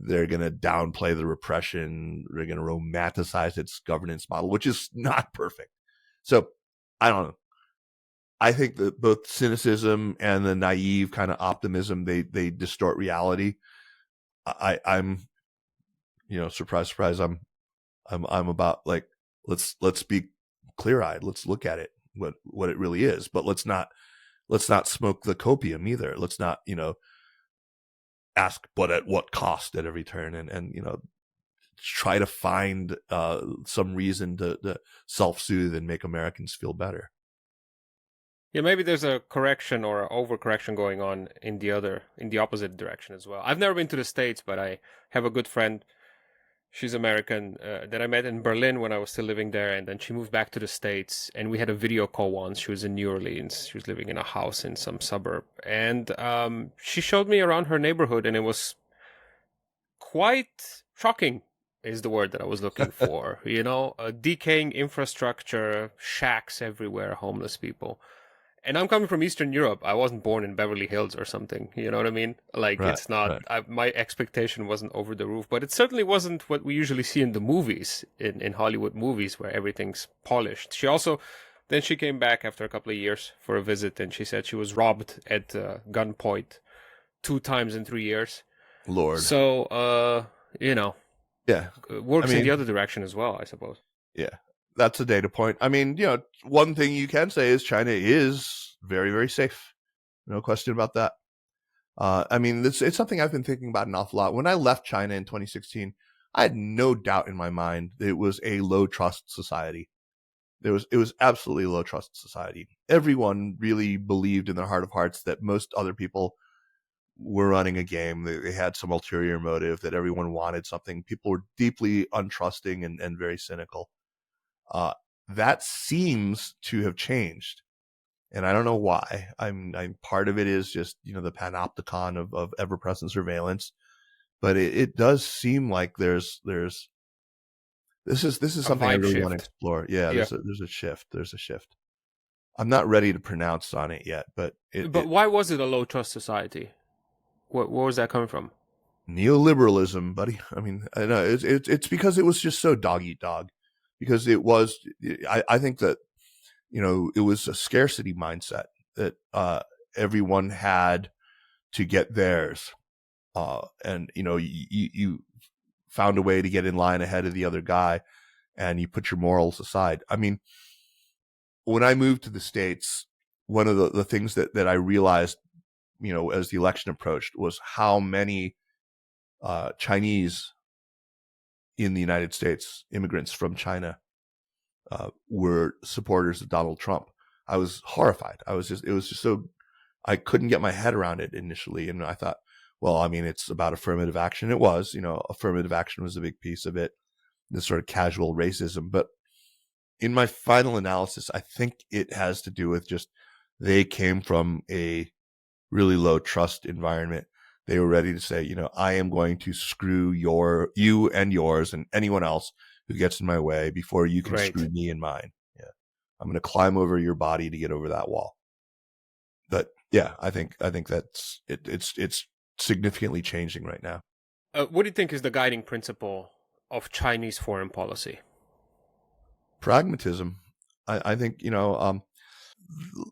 They're going to downplay the repression. They're going to romanticize its governance model, which is not perfect. So I don't know. I think that both cynicism and the naive kind of optimism, they distort reality. I'm, surprise, surprise. I'm about like, let's be clear-eyed. Let's look at it, what it really is, but let's not smoke the copium either. Let's not, ask, but at what cost at every turn, and try to find some reason to self-soothe and make Americans feel better. Yeah, maybe there's a correction or overcorrection going on in the opposite direction as well. I've never been to the States, but I have a good friend. She's American that I met in Berlin when I was still living there, and then she moved back to the States, and we had a video call once. She was in New Orleans. She was living in a house in some suburb, and she showed me around her neighborhood, and it was quite shocking, is the word that I was looking for. A decaying infrastructure, shacks everywhere, homeless people. And I'm coming from Eastern Europe. I wasn't born in Beverly Hills or something. You know what I mean? Like, right, it's not, right. My expectation wasn't over the roof, but it certainly wasn't what we usually see in the movies, in Hollywood movies, where everything's polished. Then she came back after a couple of years for a visit, and she said she was robbed at gunpoint 2 times in 3 years. Lord. So, yeah, it works in the other direction as well, I suppose. Yeah. That's a data point. I mean, one thing you can say is China is very, very safe. No question about that. I mean, it's something I've been thinking about an awful lot. When I left China in 2016, I had no doubt in my mind that it was a low trust society. It was absolutely a low trust society. Everyone really believed in their heart of hearts that most other people were running a game. They had some ulterior motive, that everyone wanted something. People were deeply untrusting and very cynical. That seems to have changed, and I don't know why. I'm part of it is just the panopticon of ever-present surveillance, but it does seem like this is something I really want to explore. Yeah, there's a shift. There's a shift. I'm not ready to pronounce on it yet, but why was it a low trust society? Where was that coming from? Neoliberalism, buddy. I mean, I know it's because it was just so dog eat dog. Because it was, I think that, it was a scarcity mindset that everyone had to get theirs. And, you found a way to get in line ahead of the other guy, and you put your morals aside. I mean, when I moved to the States, one of the things that I realized, as the election approached, was how many Chinese in the United States, immigrants from China, were supporters of Donald Trump. I was horrified. It was just so, I couldn't get my head around it initially. And I thought, well, I mean, it's about affirmative action. It was, affirmative action was a big piece of it, this sort of casual racism. But in my final analysis, I think it has to do with just, they came from a really low trust environment. They were ready to say, I am going to screw you and yours and anyone else who gets in my way before you can screw me and mine. Yeah. I'm going to climb over your body to get over that wall. But yeah, I think that's it's significantly changing right now. What do you think is the guiding principle of Chinese foreign policy? Pragmatism. I think,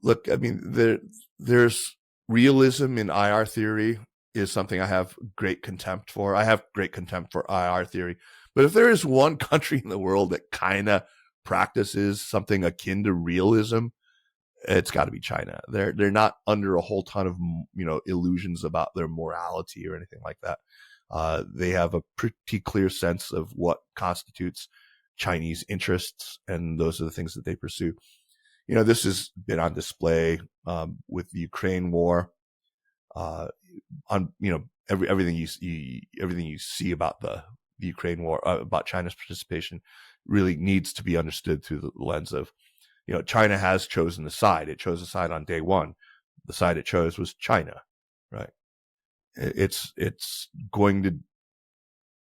look, I mean, there's realism in IR theory is something I have great contempt for. I have great contempt for IR theory. But if there is one country in the world that kind of practices something akin to realism, it's got to be China. They're not under a whole ton of illusions about their morality or anything like that. They have a pretty clear sense of what constitutes Chinese interests, and those are the things that they pursue. This has been on display with the Ukraine war. On everything you see about the Ukraine war, about China's participation, really needs to be understood through the lens of, China has chosen a side. It chose a side on day one. The side it chose was China, right? It's going to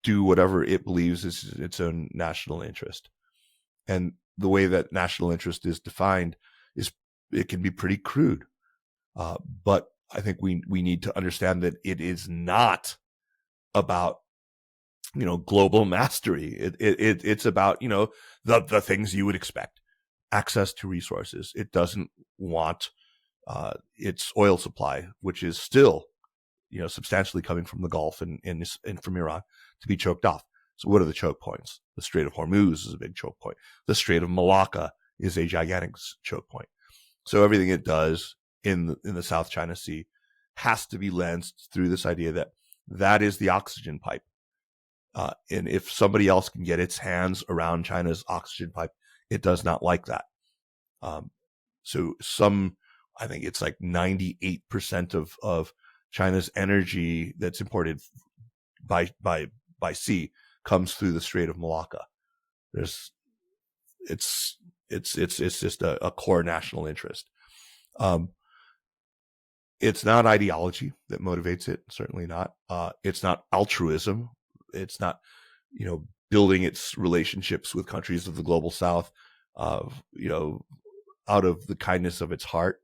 do whatever it believes is its own national interest. And the way that national interest is defined it can be pretty crude. But I think we need to understand that it is not about, global mastery. It's about, the things you would expect. Access to resources. It doesn't want its oil supply, which is still, substantially coming from the Gulf and from Iran, to be choked off. So what are the choke points? The Strait of Hormuz is a big choke point. The Strait of Malacca is a gigantic choke point. So everything it does in the South China Sea has to be lensed through this idea that is the oxygen pipe. And if somebody else can get its hands around China's oxygen pipe, it does not like that. So I think it's like 98% of China's energy that's imported by sea comes through the Strait of Malacca. It's just a core national interest. It's not ideology that motivates it. Certainly not. It's not altruism. It's not, building its relationships with countries of the global South, out of the kindness of its heart.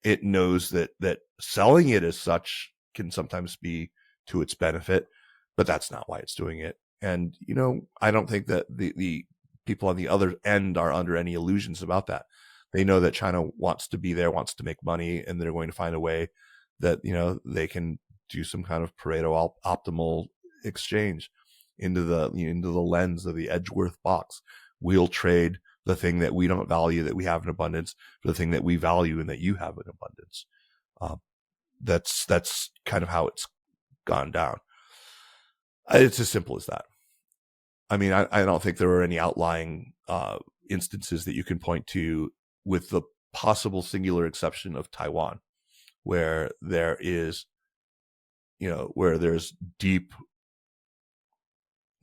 It knows that selling it as such can sometimes be to its benefit, but that's not why it's doing it. And, I don't think that the people on the other end are under any illusions about that. They know that China wants to be there, wants to make money, and they're going to find a way that, they can do some kind of Pareto optimal exchange into the lens of the Edgeworth box. We'll trade the thing that we don't value that we have in abundance for the thing that we value and that you have in abundance. That's kind of how it's gone down. It's as simple as that. I mean, I don't think there are any outlying instances that you can point to, with the possible singular exception of Taiwan, where there is, where there's deep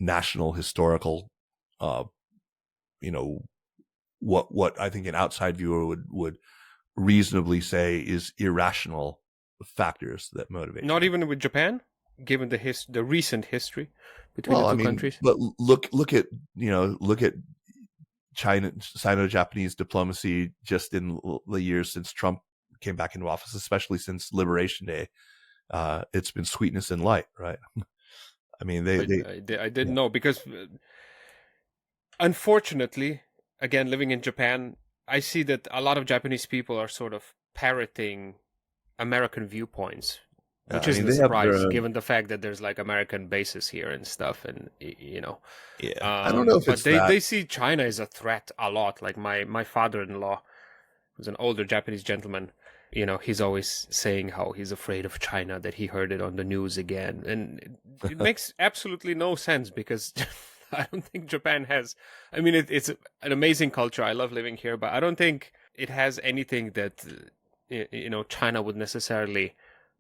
national historical, what I think an outside viewer would reasonably say is irrational factors that motivate. Not even with Japan, given the recent history between the two countries. But look at China, Sino-Japanese diplomacy just in the years since Trump came back into office, especially since Liberation Day. It's been sweetness and light, right? I mean, I didn't know, because unfortunately, again, living in Japan, I see that a lot of Japanese people are sort of parroting American viewpoints, which isn't a surprise given the fact that there's like American bases here and stuff, and I don't know if but it's they see China as a threat a lot. Like my father-in-law, who's an older Japanese gentleman, he's always saying how he's afraid of China, that he heard it on the news again, and it makes absolutely no sense, because I don't think Japan has. I mean, it's an amazing culture. I love living here, but I don't think it has anything that China would necessarily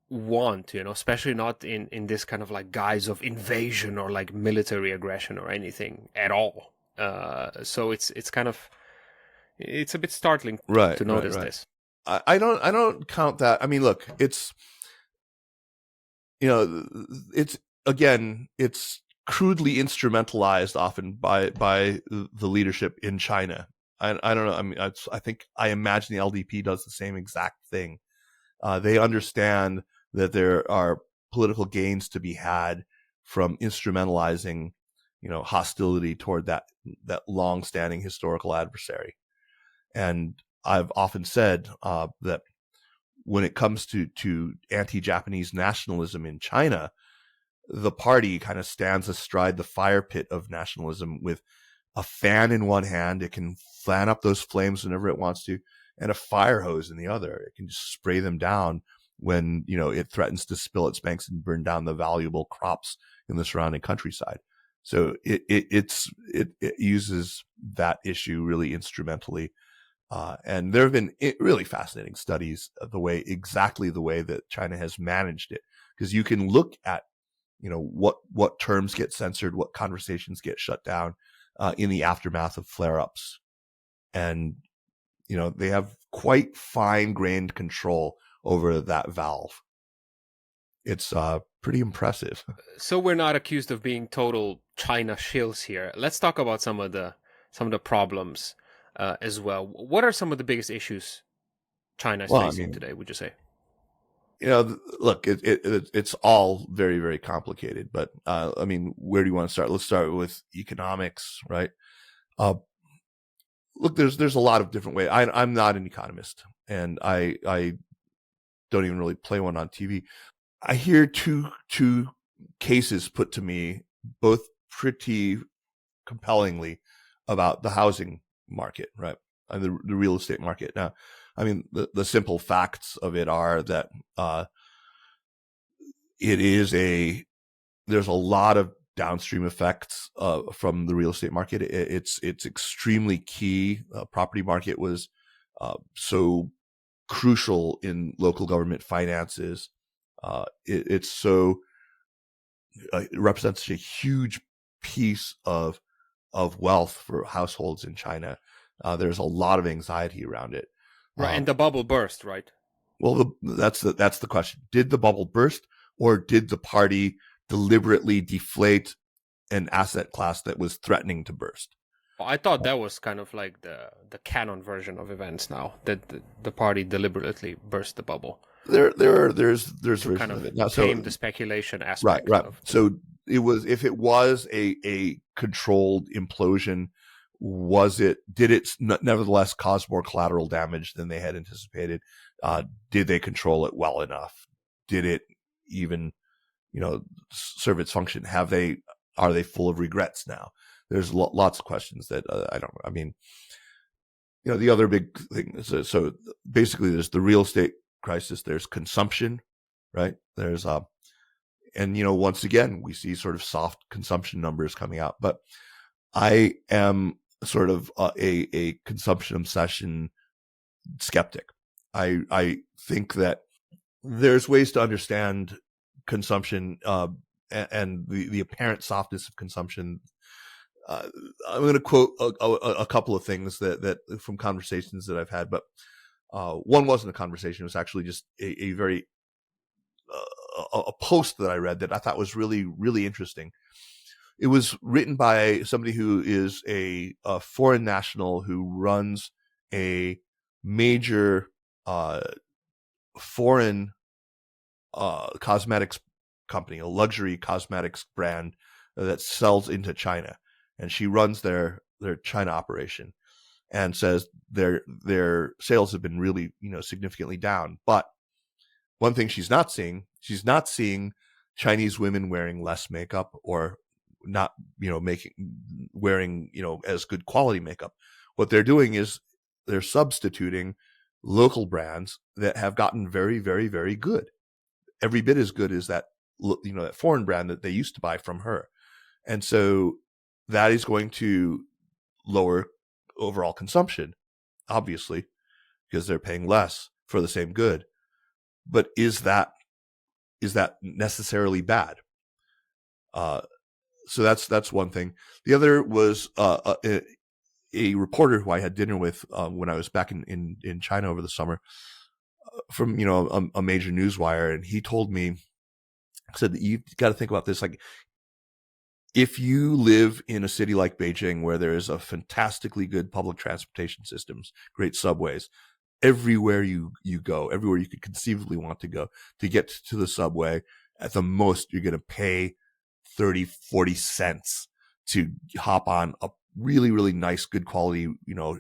want, especially not in this kind of like guise of invasion or like military aggression or anything at all. So it's kind of, it's a bit startling to notice this. I don't count that. I mean, look, it's it's crudely instrumentalized often by the leadership in China. I don't know. I mean, I imagine the LDP does the same exact thing. They understand that there are political gains to be had from instrumentalizing, hostility toward that long-standing historical adversary. And I've often said that when it comes to anti-Japanese nationalism in China, the party kind of stands astride the fire pit of nationalism with a fan in one hand. It can fan up those flames whenever it wants to, and a fire hose in the other. It can just spray them down when, it threatens to spill its banks and burn down the valuable crops in the surrounding countryside. So it uses that issue really instrumentally. And there have been really fascinating studies of exactly the way that China has managed it, because you can look at, what terms get censored, what conversations get shut down in the aftermath of flare-ups. And, they have quite fine-grained control over that valve. It's pretty impressive. So we're not accused of being total China shills here. Let's talk about some of the problems as well. What are some of the biggest issues China is facing today, would you say? Look, it's all very, very complicated. But where do you want to start? Let's start with economics, right? Look, there's a lot of different ways. I'm not an economist, and I don't even really play one on TV. I hear two cases put to me, both pretty compellingly, about the housing market, right? And the real estate market. Now, the simple facts of it are that there's a lot of downstream effects from the real estate market. It's extremely key. Property market was so crucial in local government finances. It represents a huge piece of wealth for households in China. There's a lot of anxiety around it. Right, and the bubble burst, right? Well, that's the question. Did the bubble burst, or did the party deliberately deflate an asset class that was threatening to burst? Well, I thought that was kind of like the canon version of events now, that the party deliberately burst the bubble. There's versions kind of it. Now, tame the speculation aspect. Right. So if it was a controlled implosion, did it nevertheless cause more collateral damage than they had anticipated? Did they control it well enough? Did it even, serve its function? Are they full of regrets now? There's lots of questions that the other big thing is, so basically there's the real estate crisis, there's consumption, right? There's once again we see sort of soft consumption numbers coming out, but I am sort of a consumption obsession skeptic. I think that there's ways to understand consumption and the apparent softness of consumption. I'm going to quote a couple of things that from conversations that I've had, but one wasn't a conversation. It was actually just a very a post that I read that I thought was really, really interesting. It was written by somebody who is a foreign national who runs a major foreign cosmetics company, a luxury cosmetics brand that sells into China. And she runs their China operation, and says their sales have been really, significantly down. But one thing she's not seeing Chinese women wearing less makeup, or not, wearing, as good quality makeup. What they're doing is they're substituting local brands that have gotten very, very, very good, every bit as good as that, that foreign brand that they used to buy from her. And so that is going to lower overall consumption, obviously, because they're paying less for the same good. But is that necessarily bad? So that's one thing. The other was a reporter who I had dinner with when I was back in China over the summer, from a major newswire, and he told me, said that you've got to think about this. Like, if you live in a city like Beijing, where there is a fantastically good public transportation systems, great subways, everywhere you go, everywhere you could conceivably want to go to get to the subway, at the most you're going to pay 30-40 cents to hop on a really, really nice, good quality,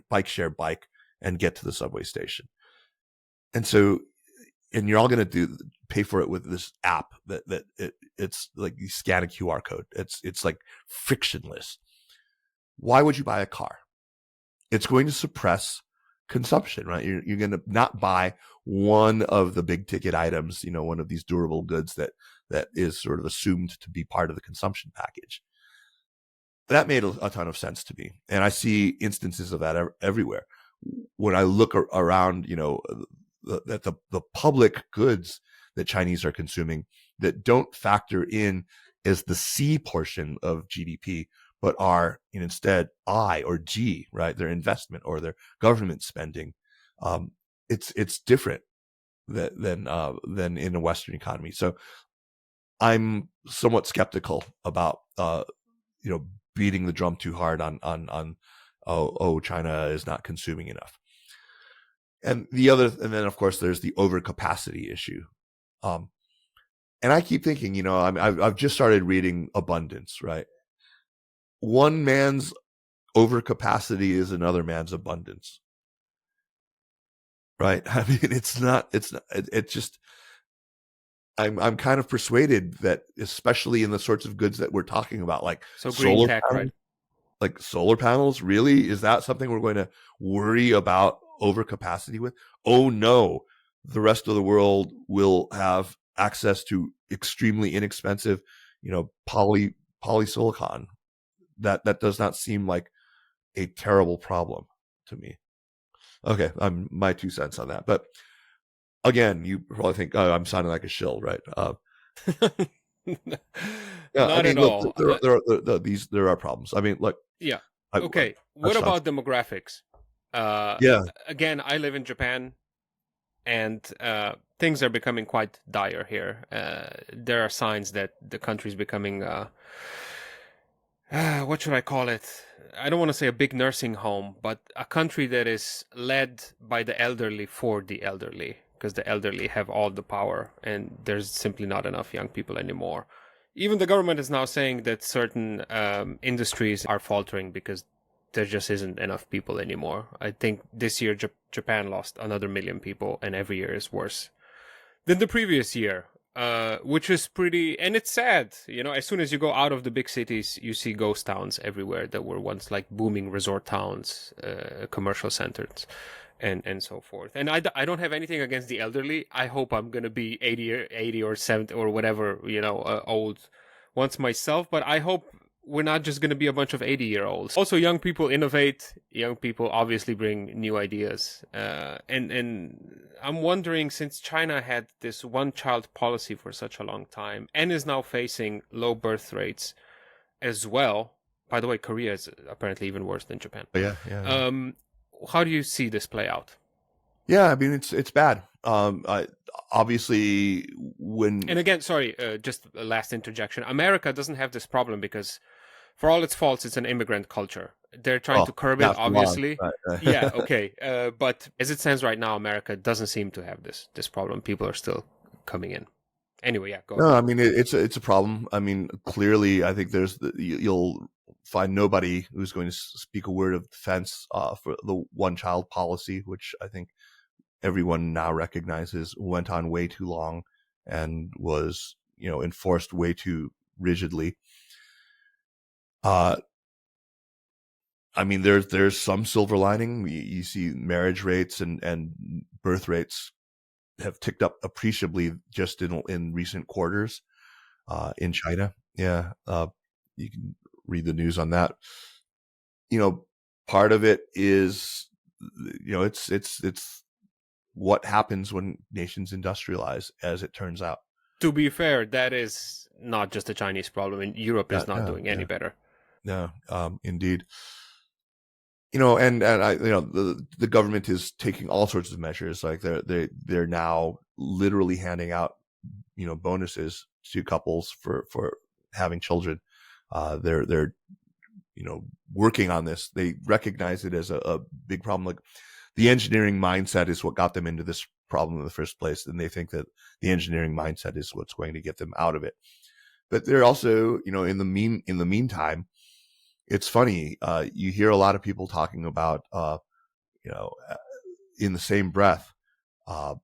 bike share bike and get to the subway station. And so, and you're all going to pay for it with this app that it's like you scan a QR code. It's like frictionless. Why would you buy a car? It's going to suppress consumption, right? You're going to not buy one of the big ticket items, one of these durable goods that is sort of assumed to be part of the consumption package. That made a ton of sense to me. And I see instances of that everywhere. When I look around, at the public goods that Chinese are consuming that don't factor in as the C portion of GDP, but are instead I or G, right? Their investment or their government spending. It's different than in a Western economy. So I'm somewhat skeptical about beating the drum too hard on China is not consuming enough. And then of course there's the overcapacity issue. And I keep thinking, I've just started reading Abundance, right? One man's overcapacity is another man's abundance, right? I mean, it's just, I'm kind of persuaded that, especially in the sorts of goods that we're talking about, like green tech, panels, right? Like solar panels, really? Is that something we're going to worry about overcapacity with? Oh no, the rest of the world will have access to extremely inexpensive, polysilicon. That does not seem like a terrible problem to me. Okay, I'm my 2 cents on that. But again, you probably think, oh, I'm sounding like a shill, right? Not at all. There are problems. I mean, look. Yeah. Okay. What about demographics? Again, I live in Japan, and things are becoming quite dire here. There are signs that the country is becoming, what should I call it? I don't want to say a big nursing home, but a country that is led by the elderly for the elderly, because the elderly have all the power, and there's simply not enough young people anymore. Even the government is now saying that certain industries are faltering because there just isn't enough people anymore. I think this year Japan lost another 1 million people, and every year is worse than the previous year, which is pretty... And it's sad. As soon as you go out of the big cities, you see ghost towns everywhere that were once like booming resort towns, commercial centers, and so forth. And I don't have anything against the elderly. I hope I'm going to be 80 or 70 or whatever, old once myself. But I hope we're not just going to be a bunch of 80-year-olds. Also, young people innovate. Young people obviously bring new ideas. And I'm wondering, since China had this one-child policy for such a long time and is now facing low birth rates as well. By the way, Korea is apparently even worse than Japan. Yeah. How do you see this play out? Yeah, I mean, it's bad. Obviously, and again, sorry, just a last interjection. America doesn't have this problem because, for all its faults, it's an immigrant culture. They're trying to curb it, obviously. Right. Yeah, okay. But as it stands right now, America doesn't seem to have this problem. People are still coming in. Anyway, yeah, go ahead. No, I mean, it's a problem. I mean, clearly, I think you'll find nobody who's going to speak a word of defense for the one-child policy, which I think everyone now recognizes went on way too long and was, enforced way too rigidly. I mean, there's some silver lining. You see marriage rates and birth rates have ticked up appreciably just in recent quarters in China. Yeah, you can read the news on that. Part of it is, it's what happens when nations industrialize, as it turns out. To be fair, that is not just a Chinese problem, and Europe is not doing any better. No, indeed. And I, the government is taking all sorts of measures. Like they're now literally handing out, bonuses to couples for having children. They're working on this. They recognize it as a big problem. Like the engineering mindset is what got them into this problem in the first place, and they think that the engineering mindset is what's going to get them out of it. But they're also, in the meantime, it's funny. You hear a lot of people talking about, in the same breath, a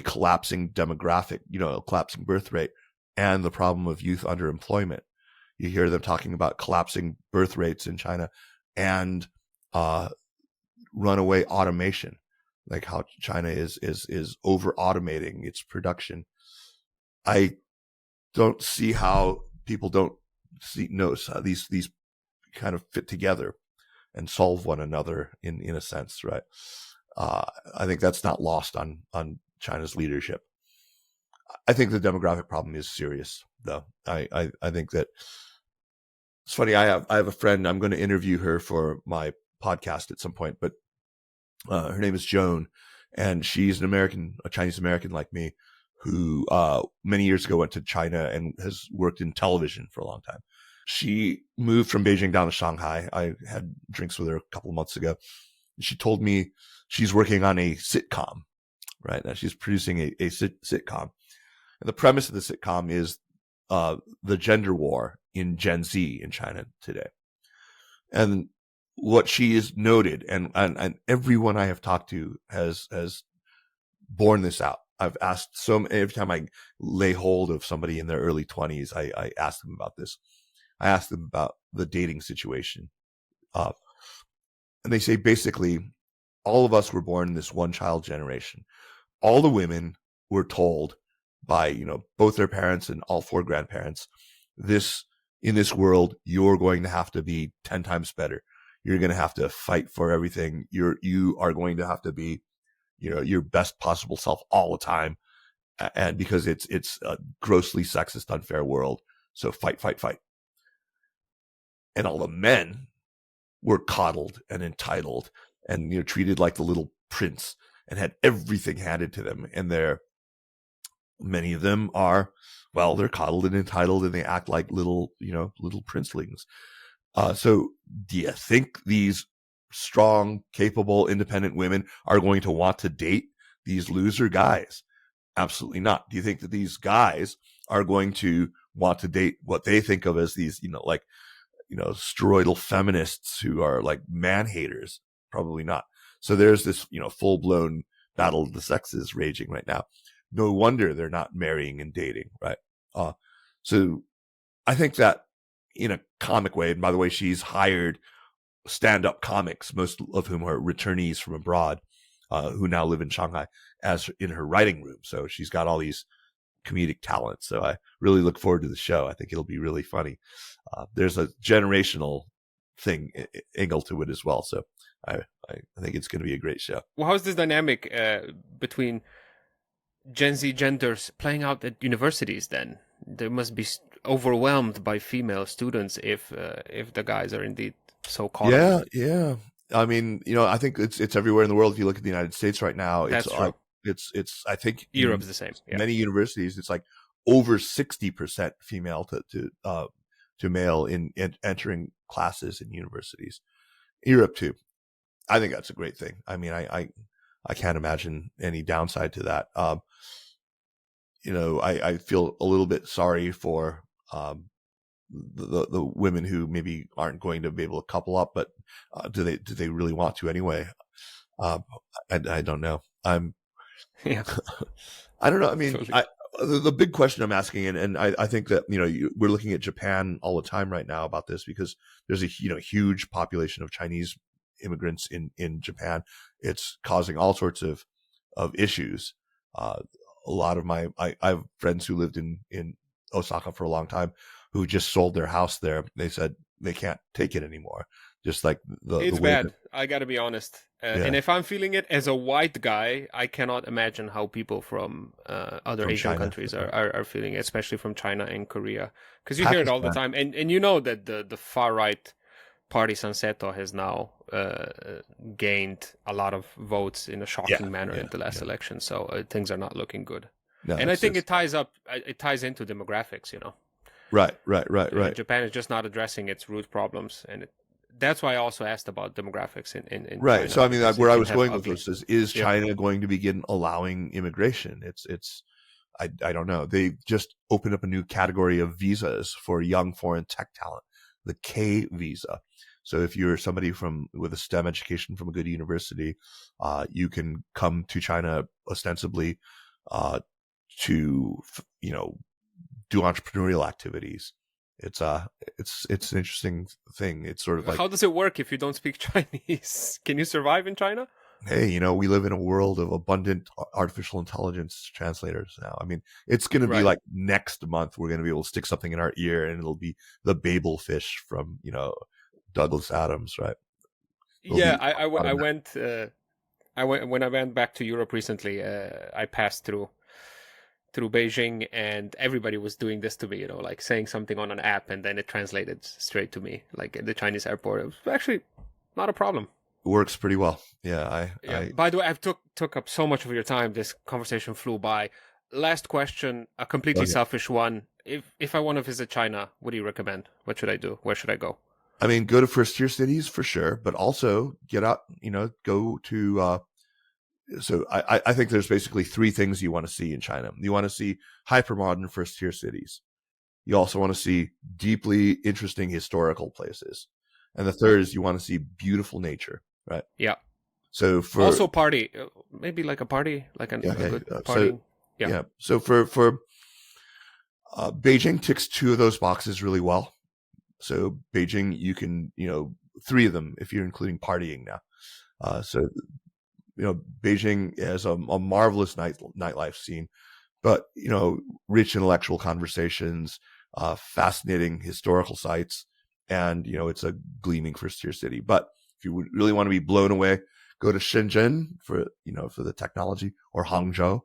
collapsing demographic, a collapsing birth rate, and the problem of youth underemployment. You hear them talking about collapsing birth rates in China and runaway automation, like how China is over automating its production. I don't see how people don't notice how these kind of fit together and solve one another in a sense, right? I think that's not lost on China's leadership. I think the demographic problem is serious, though. I think that it's funny. I have a friend. I'm going to interview her for my podcast at some point, but her name is Joan, and she's a Chinese American like me, who many years ago went to China and has worked in television for a long time. She moved from Beijing down to Shanghai. I had drinks with her a couple of months ago. She told me she's working on a sitcom, right? Now she's producing a sitcom. And the premise of the sitcom is the gender war in Gen Z in China today. And what she has noted, and everyone I have talked to has borne this out. I've asked every time I lay hold of somebody in their early 20s, I ask them about this. I asked them about the dating situation. And they say basically, all of us were born in this one-child generation. All the women were told by, both their parents and all four grandparents, in this world, you're going to have to be 10 times better. You're going to have to fight for everything. You are going to have to be, your best possible self all the time. And because it's a grossly sexist, unfair world. So fight, fight, fight. And all the men were coddled and entitled and, treated like the little prince and had everything handed to them. And many of them are, they're coddled and entitled and they act like little princelings. So do you think these strong, capable, independent women are going to want to date these loser guys? Absolutely not. Do you think that these guys are going to want to date what they think of as these, steroidal feminists who are like man haters? Probably not. So there's this, full blown battle of the sexes raging right now. No wonder they're not marrying and dating, right? So I think that in a comic way, and by the way, she's hired stand-up comics, most of whom are returnees from abroad, who now live in Shanghai, as in her writing room. So she's got all these comedic talents. So I really look forward to the show. I think it'll be really funny. There's a generational angle to it as well. So I think it's going to be a great show. Well, how's this dynamic between Gen Z genders playing out at universities then? They must be overwhelmed by female students if the guys are indeed so caught. Yeah. I mean, I think it's everywhere in the world. If you look at the United States right now, That's true. It's I think Europe's the same. Yeah. Many universities, it's like over 60% female to male in entering classes in universities. Europe too. I think that's a great thing. I mean, I can't imagine any downside to that. I feel a little bit sorry for the women who maybe aren't going to be able to couple up, but do they really want to anyway? I don't know. Yeah. I don't know. I mean, Totally. The big question I'm asking, and I think that we're looking at Japan all the time right now about this because there's a huge population of Chinese immigrants in Japan. It's causing all sorts of issues. A lot of I have friends who lived in Osaka for a long time who just sold their house there. They said they can't take it anymore. Just like it's bad. I got to be honest. And if I'm feeling it as a white guy, I cannot imagine how people from other Asian countries are feeling it, especially from China and Korea. Because you hear it all the time. And that the far-right party Sanseto has now gained a lot of votes in a shocking manner in the last election. So things are not looking good. No, and I think it ties into demographics, Right. Japan is just not addressing its root problems, and that's why I also asked about demographics in right. China, so I mean, where I was going with this is China going to begin allowing immigration? I don't know. They just opened up a new category of visas for young foreign tech talent, the K visa. So if you're somebody with a STEM education from a good university, you can come to China ostensibly to do entrepreneurial activities. It's an interesting thing. It's sort of like, How does it work if you don't speak Chinese? Can you survive in China? hey, we live in a world of abundant artificial intelligence translators now. I mean, it's going to be Right. like next month we're going to be able to stick something in our ear and it'll be the Babel fish from, Douglas Adams, right? It'll Yeah, be I went. When I went back to Europe recently. I passed through Beijing, and everybody was doing this to me. Like saying something on an app, and then it translated straight to me, like at the Chinese airport. It was actually not a problem. works pretty well. Yeah, Yeah. By the way, I've took up so much of your time. This conversation flew by. Last question, a completely selfish one. If I want to visit China, what do you recommend? What should I do? Where should I go? I mean, go to first tier cities for sure, but also get out, go to, so I think there's basically three things you want to see in China. You want to see hypermodern first tier cities. You also want to see deeply interesting historical places. And the third is you want to see beautiful nature, right? Yeah. So for also party, maybe like a party, like a good party. So for Beijing ticks two of those boxes really well. So Beijing, you can, three of them if you're including partying now. So Beijing has a marvelous nightlife scene, but rich intellectual conversations, fascinating historical sites, and it's a gleaming first tier city. But if you really want to be blown away, go to Shenzhen for the technology, or Hangzhou,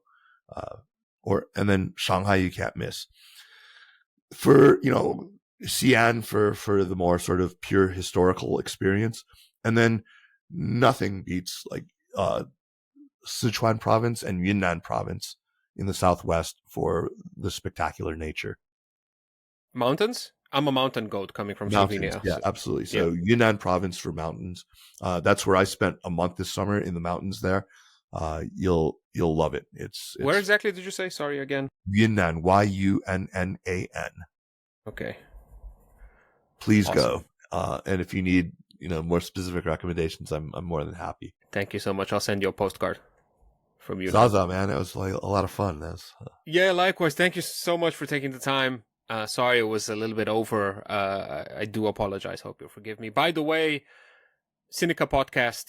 and then Shanghai you can't miss. For Xi'an for the more sort of pure historical experience, and then nothing beats like Sichuan province and Yunnan province in the southwest for the spectacular nature. Mountains? I'm a mountain goat coming from Mountains, Slovenia. yeah, absolutely. So Yunnan province for mountains. That's where I spent a month this summer in the mountains there. You'll love it. It's where exactly did you say? Sorry again. Yunnan, Yunnan. Okay. Please go. And if you need more specific recommendations, I'm more than happy. Thank you so much. I'll send you a postcard from you. Zaza, man, it was like a lot of fun. Yeah, likewise. Thank you so much for taking the time. Sorry it was a little bit over. I do apologize. Hope you'll forgive me. By the way, Sinica Podcast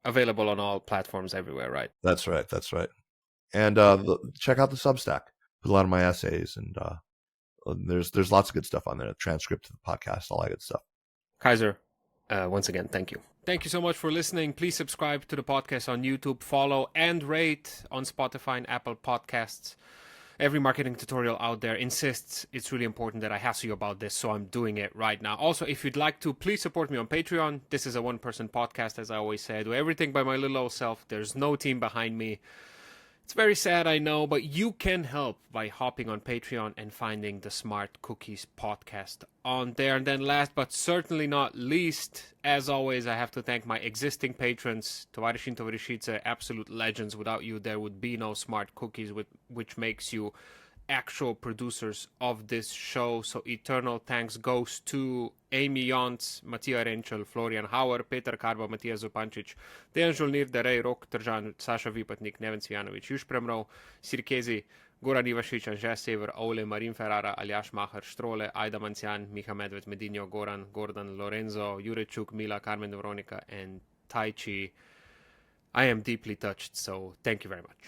available on all platforms everywhere, right? That's right. And check out the Substack. Put a lot of my essays, and there's lots of good stuff on there. A transcript of the podcast, all that good stuff. Kaiser, once again, thank you. Thank you so much for listening. Please subscribe to the podcast on YouTube, follow and rate on Spotify and Apple Podcasts. Every marketing tutorial out there insists it's really important that I hassle you about this, so I'm doing it right now. Also, if you'd like to, please support me on Patreon. This is a one-person podcast, as I always say. I do everything by my little old self. There's no team behind me. It's very sad, I know, but you can help by hopping on Patreon and finding the Smart Cookies podcast on there. And then last but certainly not least, as always, I have to thank my existing patrons, Tovarishin Tovarishice, absolute legends. Without you, there would be no Smart Cookies, which makes you actual producers of this show. So eternal thanks goes to Amy Jontz, Matija Renčel, Florian Hauer, Peter Karba, Matija Zupančič, Dejan Žolnir, Derej Rok, Tržan, Saša Vipatnik, Neven Cvijanović, Juš Premrov, Sirkezi, Goran Ivašić, Anže Sever, Ole, Marin Ferrara, Aljaš Mahar, Štrole, Ajda Mancian, Miha Medved, Medinho, Goran, Gordon, Lorenzo, Jurečuk, Mila, Carmen Veronica, and Tai Chi. I am deeply touched, so thank you very much.